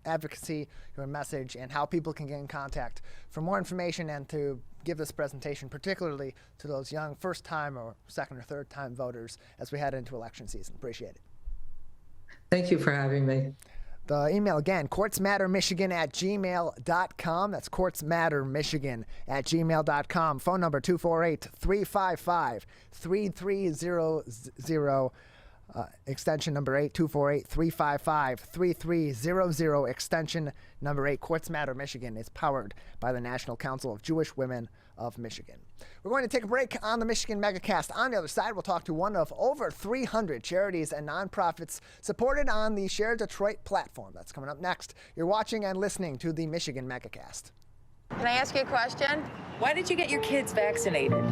advocacy, your message, and how people can get in contact for more information and to give this presentation, particularly to those young first-time or second or third-time voters as we head into election season. Appreciate it. Thank you for having me. The email again, courtsmattermichigan@gmail.com. That's courtsmattermichigan@gmail.com. Phone number 248-355-3300. Extension number 8, 248-355-3300, extension number 8. Courts Matter Michigan is powered by the National Council of Jewish Women of Michigan. We're going to take a break on the Michigan Megacast. On the other side, we'll talk to one of over 300 charities and nonprofits supported on the Share Detroit platform. That's coming up next. You're watching and listening to the Michigan Megacast. Can I ask you a question? Why did you get your kids vaccinated?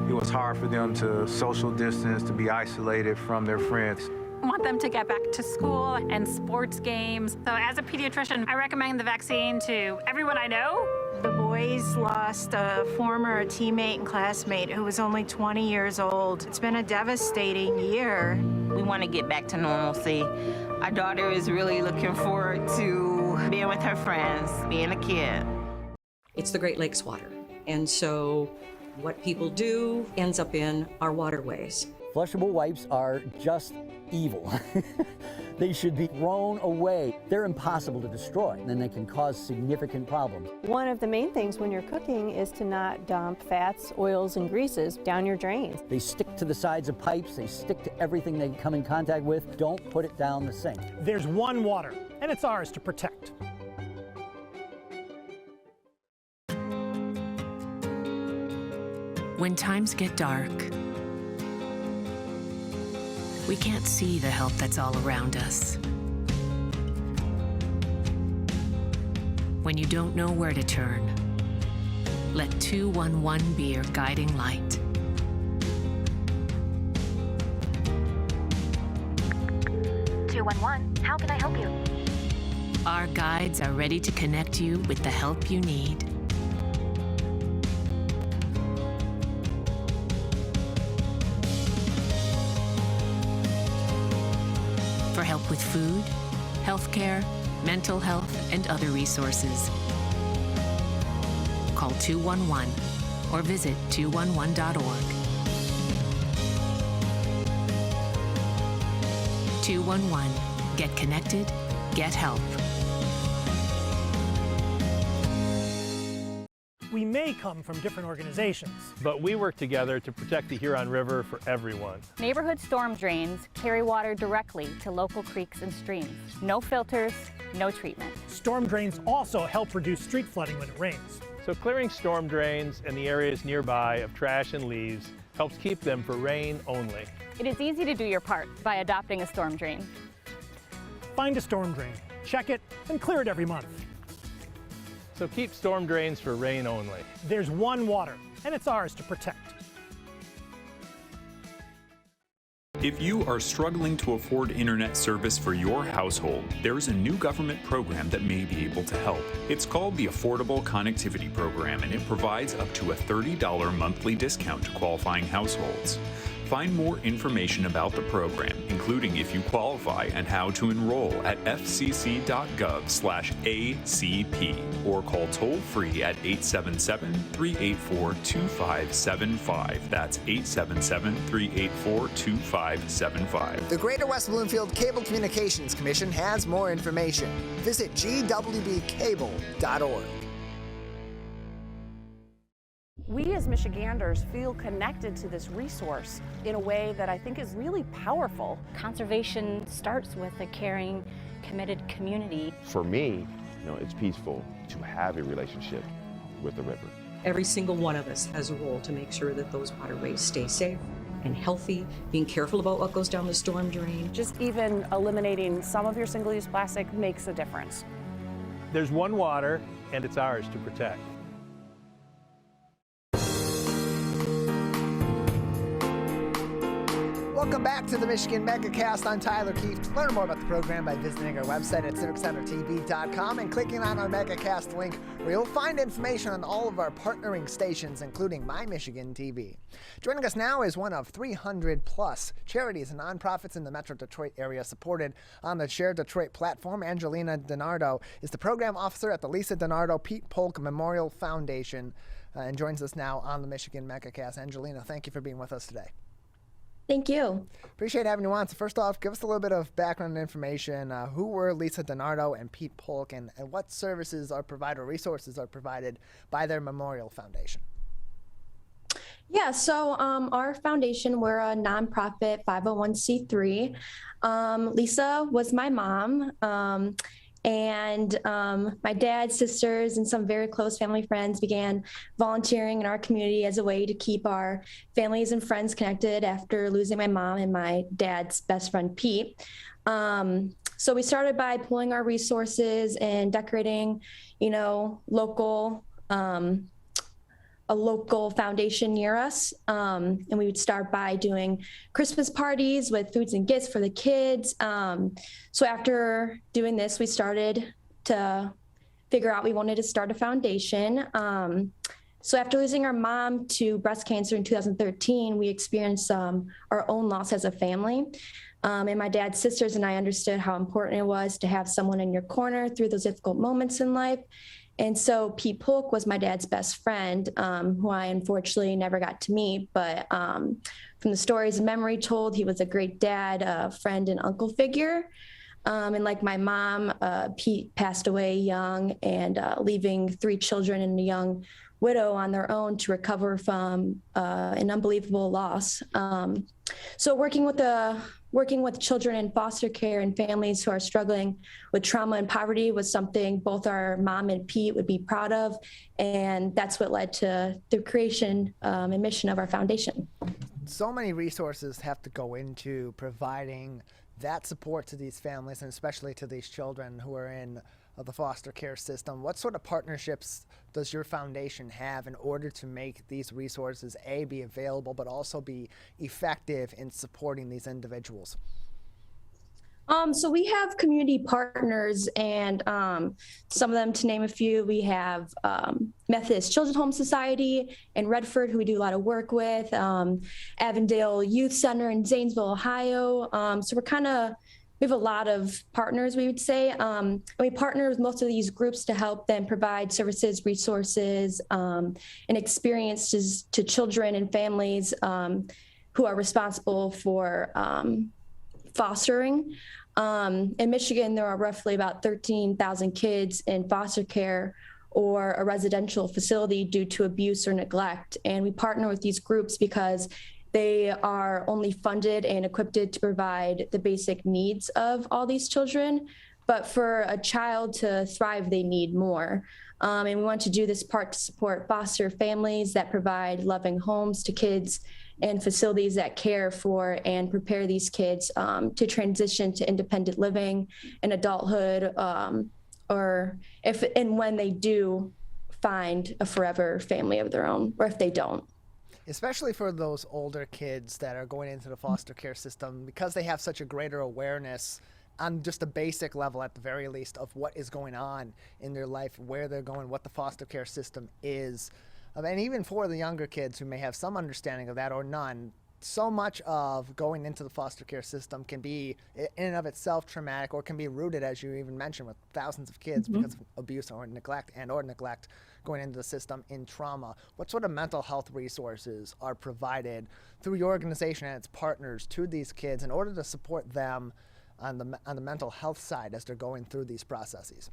It was hard for them to social distance, to be isolated from their friends. I want them to get back to school and sports games. So as a pediatrician, I recommend the vaccine to everyone I know. Waze lost a former teammate and classmate who was only 20 years old. It's been a devastating year. We want to get back to normalcy. Our daughter is really looking forward to being with her friends, being a kid. It's the Great Lakes water. And so what people do ends up in our waterways. Flushable wipes are just evil. They should be thrown away. They're impossible to destroy, and they can cause significant problems. One of the main things when you're cooking is to not dump fats, oils, and greases down your drains. They stick to the sides of pipes, they stick to everything they come in contact with. Don't put it down the sink. There's one water, and it's ours to protect. When times get dark, we can't see the help that's all around us. When you don't know where to turn, let 211 be your guiding light. How can I help you? Our guides are ready to connect you with the help you need. For help with food, healthcare, mental health, and other resources. Call 211 or visit 211.org. 211. Get connected, get help. We may come from different organizations, but we work together to protect the Huron River for everyone. Neighborhood storm drains carry water directly to local creeks and streams. No filters, no treatment. Storm drains also help reduce street flooding when it rains. So clearing storm drains and the areas nearby of trash and leaves helps keep them for rain only. It is easy to do your part by adopting a storm drain. Find a storm drain, check it, and clear it every month. So keep storm drains for rain only. There's one water, and it's ours to protect. If you are struggling to afford internet service for your household, there's a new government program that may be able to help. It's called the Affordable Connectivity Program, and it provides up to a $30 monthly discount to qualifying households. Find more information about the program, including if you qualify and how to enroll at fcc.gov/ACP or call toll-free at 877-384-2575. That's 877-384-2575. The Greater West Bloomfield Cable Communications Commission has more information. Visit gwbcable.org. We as Michiganders feel connected to this resource in a way that I think is really powerful. Conservation starts with a caring, committed community. For me, it's peaceful to have a relationship with the river. Every single one of us has a role to make sure that those waterways stay safe and healthy, being careful about what goes down the storm drain. Just even eliminating some of your single-use plastic makes a difference. There's one water, and it's ours to protect. Welcome back to the Michigan Megacast. I'm Tyler Kieft. Learn more about the program by visiting our website at civiccentertv.com and clicking on our Megacast link, where you'll find information on all of our partnering stations, including My Michigan TV. Joining us now is one of 300-plus charities and nonprofits in the Metro Detroit area supported on the Share Detroit platform. Angelina DeNardo is the program officer at the Lisa DeNardo-Pete Polk Memorial Foundation and joins us now on the Michigan Megacast. Angelina, thank you for being with us today. Thank you. Appreciate having you on. So first off, give us a little bit of background information. Who were Lisa DeNardo and Pete Polk, and what services are provided, or resources are provided by their Memorial Foundation? Yeah, so our foundation, we're a nonprofit 501c3. Lisa was my mom. And my dad, sisters, and some very close family friends began volunteering in our community as a way to keep our families and friends connected after losing my mom and my dad's best friend, Pete. So we started by pooling our resources and decorating, a local foundation near us. And we would start by doing Christmas parties with foods and gifts for the kids. So after doing this, we started to figure out we wanted to start a foundation. So after losing our mom to breast cancer in 2013, we experienced our own loss as a family. And my dad's sisters and I understood how important it was to have someone in your corner through those difficult moments in life. And so Pete Polk was my dad's best friend, who I unfortunately never got to meet. But from the stories and memory told, he was a great dad, a friend, and uncle figure. And like my mom, Pete passed away young and leaving 3 children and a young widow on their own to recover from an unbelievable loss. So working with children in foster care and families who are struggling with trauma and poverty was something both our mom and Pete would be proud of. And that's what led to the creation and mission of our foundation. So many resources have to go into providing that support to these families and especially to these children who are in the foster care system. What sort of partnerships does your foundation have in order to make these resources, A, be available, but also be effective in supporting these individuals? So we have community partners, and some of them, to name a few, we have Methodist Children's Home Society in Redford, who we do a lot of work with, Avondale Youth Center in Zanesville, Ohio. So we have a lot of partners, we would say. And we partner with most of these groups to help them provide services, resources, and experiences to children and families who are responsible for fostering. In Michigan, there are roughly about 13,000 kids in foster care or a residential facility due to abuse or neglect. And we partner with these groups because they are only funded and equipped to provide the basic needs of all these children. But for a child to thrive, they need more. And we want to do this part to support foster families that provide loving homes to kids and facilities that care for and prepare these kids to transition to independent living and adulthood, or if and when they do find a forever family of their own, or if they don't. Especially for those older kids that are going into the foster care system, because they have such a greater awareness on just a basic level, at the very least, of what is going on in their life, where they're going, what the foster care system is. And even for the younger kids who may have some understanding of that or none, so much of going into the foster care system can be in and of itself traumatic, or can be rooted, as you even mentioned, with thousands of kids because of abuse or neglect going into the system in trauma. What sort of mental health resources are provided through your organization and its partners to these kids in order to support them on the mental health side as they're going through these processes?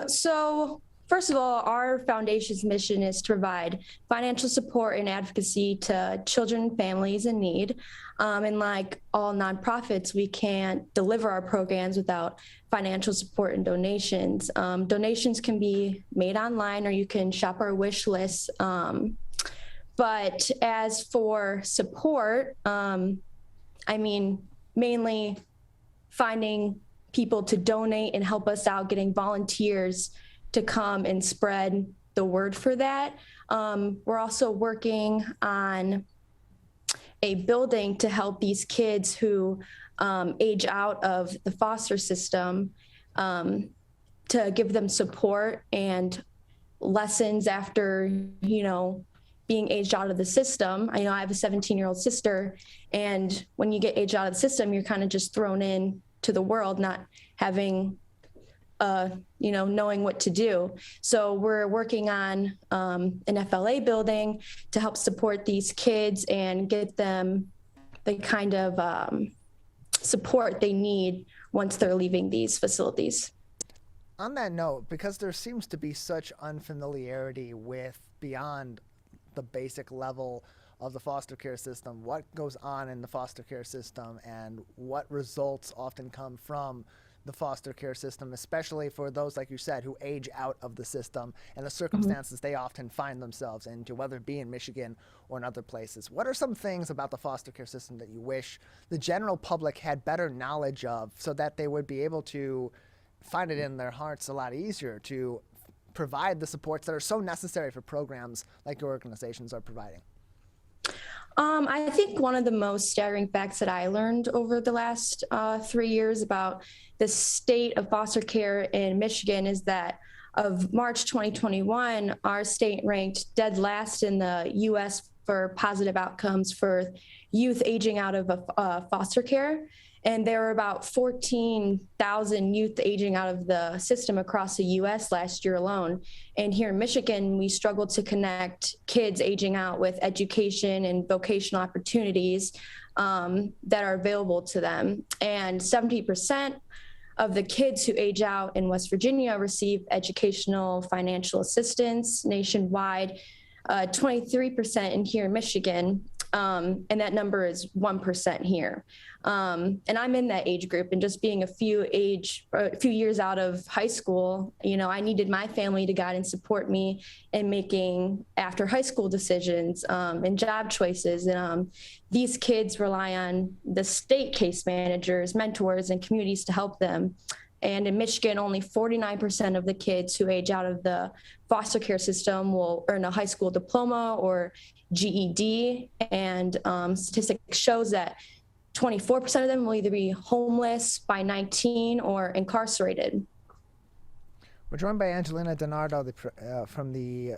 So first of all, our foundation's mission is to provide financial support and advocacy to children and families in need. And like all nonprofits, we can't deliver our programs without financial support and donations. Donations can be made online, or you can shop our wish list. But as for support, mainly finding people to donate and help us out, getting volunteers to come and spread the word for that. We're also working on a building to help these kids who age out of the foster system, to give them support and lessons after, being aged out of the system. I have a 17-year-old sister, and when you get aged out of the system, you're kind of just thrown in to the world, not having knowing what to do. So we're working on an FLA building to help support these kids and get them the kind of support they need once they're leaving these facilities. On that note, because there seems to be such unfamiliarity with beyond the basic level of the foster care system, what goes on in the foster care system and what results often come from the foster care system, especially for those, like you said, who age out of the system and the circumstances they often find themselves into, whether it be in Michigan or in other places. What are some things about the foster care system that you wish the general public had better knowledge of, so that they would be able to find it in their hearts a lot easier to provide the supports that are so necessary for programs like your organizations are providing? I think one of the most staggering facts that I learned over the last 3 years about the state of foster care in Michigan is that of March 2021, our state ranked dead last in the U.S. for positive outcomes for youth aging out of foster care. And there were about 14,000 youth aging out of the system across the U.S. last year alone. And here in Michigan, we struggled to connect kids aging out with education and vocational opportunities that are available to them. And 70% of the kids who age out in West Virginia receive educational financial assistance nationwide, 23% in here in Michigan, and that number is 1% here. And I'm in that age group, and just being a few years out of high school, you know, I needed my family to guide and support me in making after high school decisions and job choices. And these kids rely on the state case managers, mentors, and communities to help them. And in Michigan, only 49% of the kids who age out of the foster care system will earn a high school diploma or GED. And statistics shows that 24% of them will either be homeless by 19 or incarcerated. We're joined by Angelina DeNardo from the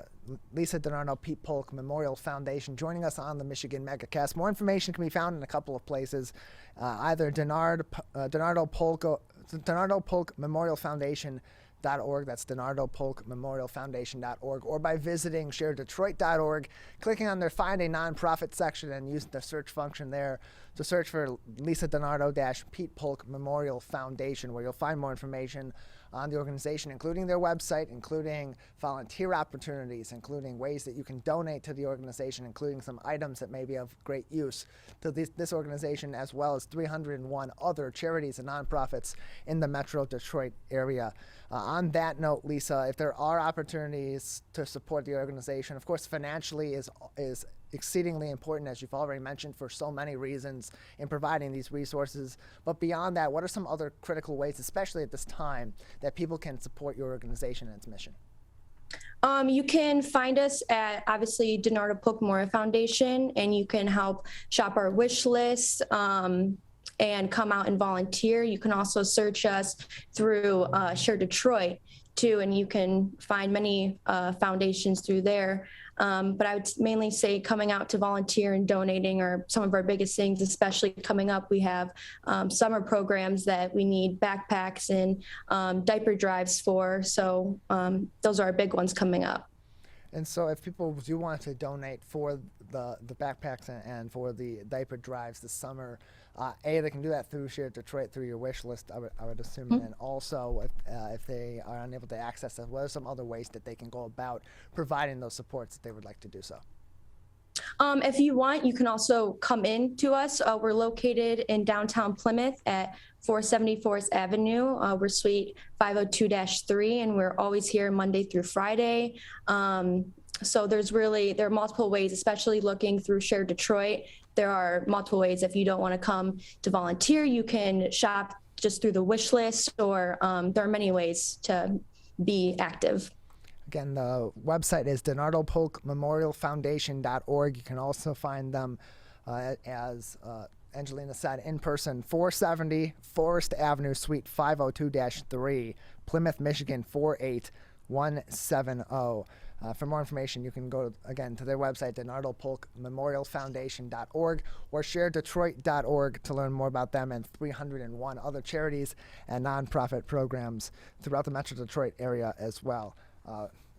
Lisa DeNardo-Pete Polk Memorial Foundation, joining us on the Michigan Megacast. More information can be found in a couple of places, either DeNardo-Polk Memorial Foundation.org, that's DeNardo-Polk Memorial Foundation.org, or by visiting sharedetroit.org, clicking on their Find a Nonprofit section and using the search function there to search for Lisa DeNardo-Pete Polk Memorial Foundation, where you'll find more information on the organization, including their website, including volunteer opportunities, including ways that you can donate to the organization, including some items that may be of great use to this organization, as well as 301 other charities and nonprofits in the Metro Detroit area. On that note, Lisa, if there are opportunities to support the organization, of course, financially is exceedingly important, as you've already mentioned, for so many reasons in providing these resources. But beyond that, what are some other critical ways, especially at this time, that people can support your organization and its mission? You can find us at, obviously, DeNardo-Polk Memorial Foundation, and you can help shop our wish list and come out and volunteer. You can also search us through Share Detroit, too, and you can find many foundations through there. But I would mainly say coming out to volunteer and donating are some of our biggest things, especially coming up. We have summer programs that we need backpacks and diaper drives for. So those are our big ones coming up. And so if people do want to donate for the backpacks and for the diaper drives this summer, they can do that through Share Detroit, through your wish list, I would assume. Mm-hmm. And also, if they are unable to access that, what are some other ways that they can go about providing those supports if they would like to do so? If you want, you can also come in to us. We're located in downtown Plymouth at 474th Avenue. We're suite 502-3, and we're always here Monday through Friday. So there are multiple ways, especially looking through Share Detroit. There are multiple ways. If you don't want to come to volunteer, you can shop just through the wish list, or there are many ways to be active. Again, the website is DeNardo-Polk-Memorial-Foundation.org. You can also find them, as Angelina said, in person, 470 Forest Avenue, Suite 502-3, Plymouth, Michigan 48170. For more information, you can go, again, to their website, DeNardo-Polk-Memorial-Foundation.org, or ShareDetroit.org to learn more about them and 301 other charities and nonprofit programs throughout the Metro Detroit area as well.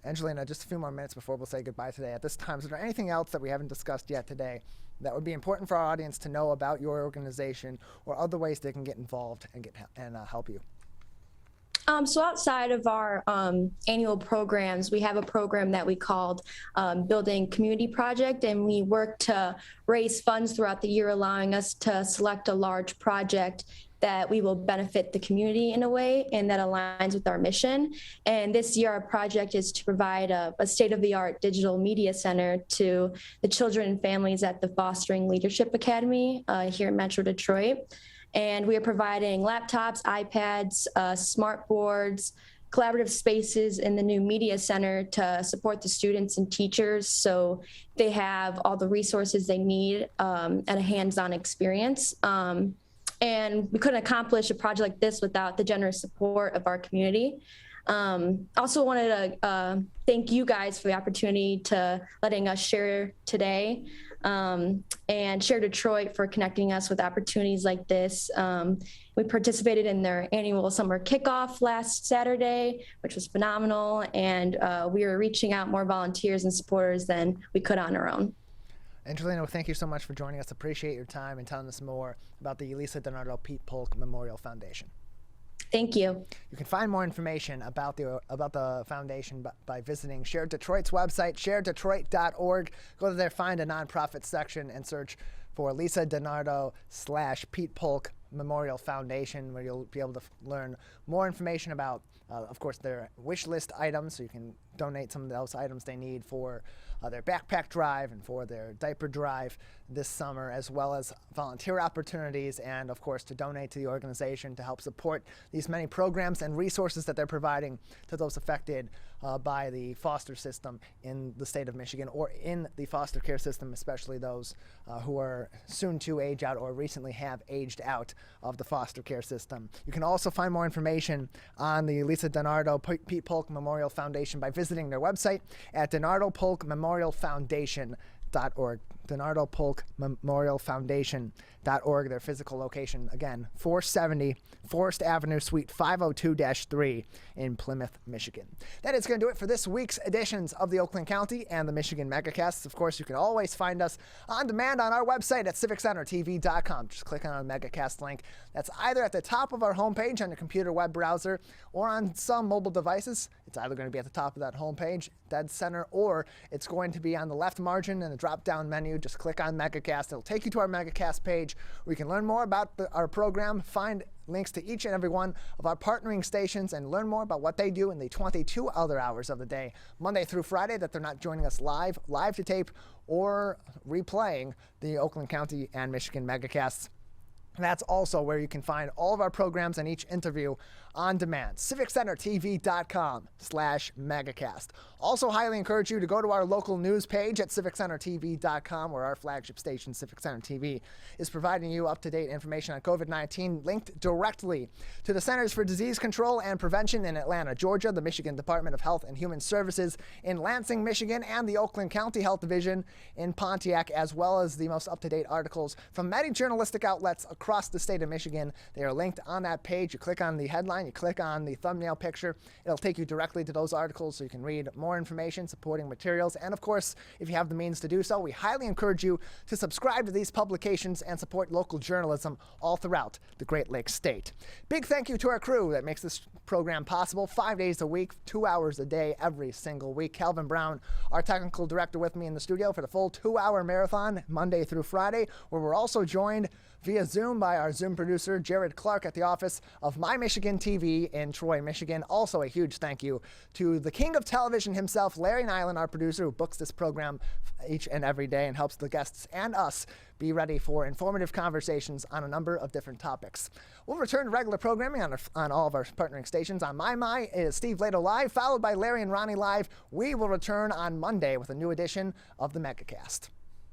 Angelina, just a few more minutes before we'll say goodbye today. At this time, is there anything else that we haven't discussed yet today that would be important for our audience to know about your organization, or other ways they can get involved and help you? So outside of our annual programs, we have a program that we called Building Community Project, and we work to raise funds throughout the year, allowing us to select a large project that we will benefit the community in a way and that aligns with our mission. And this year, our project is to provide a state-of-the-art digital media center to the children and families at the Fostering Leadership Academy here in Metro Detroit. And we are providing laptops, iPads, smart boards, collaborative spaces in the new media center to support the students and teachers so they have all the resources they need and a hands-on experience. And we couldn't accomplish a project like this without the generous support of our community. Also wanted to thank you guys for the opportunity to letting us share today, and Share Detroit for connecting us with opportunities like this. We participated in their annual summer kickoff last Saturday, which was phenomenal, and we were reaching out more volunteers and supporters than we could on our own. Angelina, thank you so much for joining us. Appreciate your time and telling us more about the Lisa DeNardo-Pete Polk Memorial Foundation. Thank you. You can find more information about the foundation by visiting Share Detroit's website, sharedetroit.org. Go to there, find a nonprofit section, and search for Lisa DeNardo/Pete Polk Memorial Foundation, where you'll be able to learn more information about, of course, their wish list items, so you can donate some of those items they need for their backpack drive and for their diaper drive this summer, as well as volunteer opportunities, and of course to donate to the organization to help support these many programs and resources that they're providing to those affected by the foster system in the state of Michigan, or in the foster care system, especially those who are soon to age out or recently have aged out of the foster care system. You can also find more information on the Lisa DeNardo-Pete Polk Memorial Foundation by visiting their website at DeNardo-Polk-Memorial-Foundation.org. DeNardo-Polk Memorial Foundation.org. Their physical location, again, 470 Forest Avenue, Suite 502-3 in Plymouth, Michigan. That is going to do it for this week's editions of the Oakland County and the Michigan Megacasts. Of course, you can always find us on demand on our website at civiccentertv.com. Just click on the Megacast link. That's either at the top of our homepage on your computer web browser or on some mobile devices. It's either going to be at the top of that homepage, dead center, or it's going to be on the left margin in the drop-down menu. Just click on Megacast. It'll take you to our Megacast page where you can learn more about our program, find links to each and every one of our partnering stations, and learn more about what they do in the 22 other hours of the day, Monday through Friday, that they're not joining us live to tape, or replaying the Oakland County and Michigan Megacasts. That's also where you can find all of our programs and each interview on demand. CivicCenterTV.com/Megacast. Also highly encourage you to go to our local news page at CivicCenterTV.com, where our flagship station, Civic Center TV, is providing you up-to-date information on COVID-19 linked directly to the Centers for Disease Control and Prevention in Atlanta, Georgia, the Michigan Department of Health and Human Services in Lansing, Michigan, and the Oakland County Health Division in Pontiac, as well as the most up-to-date articles from many journalistic outlets across the state of Michigan. They are linked on that page. You click on the headline, you click on the thumbnail picture, it'll take you directly to those articles so you can read more information, supporting materials, and of course, if you have the means to do so, we highly encourage you to subscribe to these publications and support local journalism all throughout the Great Lakes state. Big thank you to our crew that makes this program possible 5 days a week, 2 hours a day, every single week. Calvin Brown, our technical director, with me in the studio for the full 2-hour marathon, Monday through Friday, where we're also joined via Zoom by our Zoom producer, Jared Clark, at the office of My Michigan TV in Troy, Michigan. Also a huge thank you to the king of television himself, Larry Nyland, our producer, who books this program each and every day and helps the guests and us be ready for informative conversations on a number of different topics. We'll return to regular programming on all of our partnering stations. On My is Steve Lato Live, followed by Larry and Ronnie Live. We will return on Monday with a new edition of the Megacast.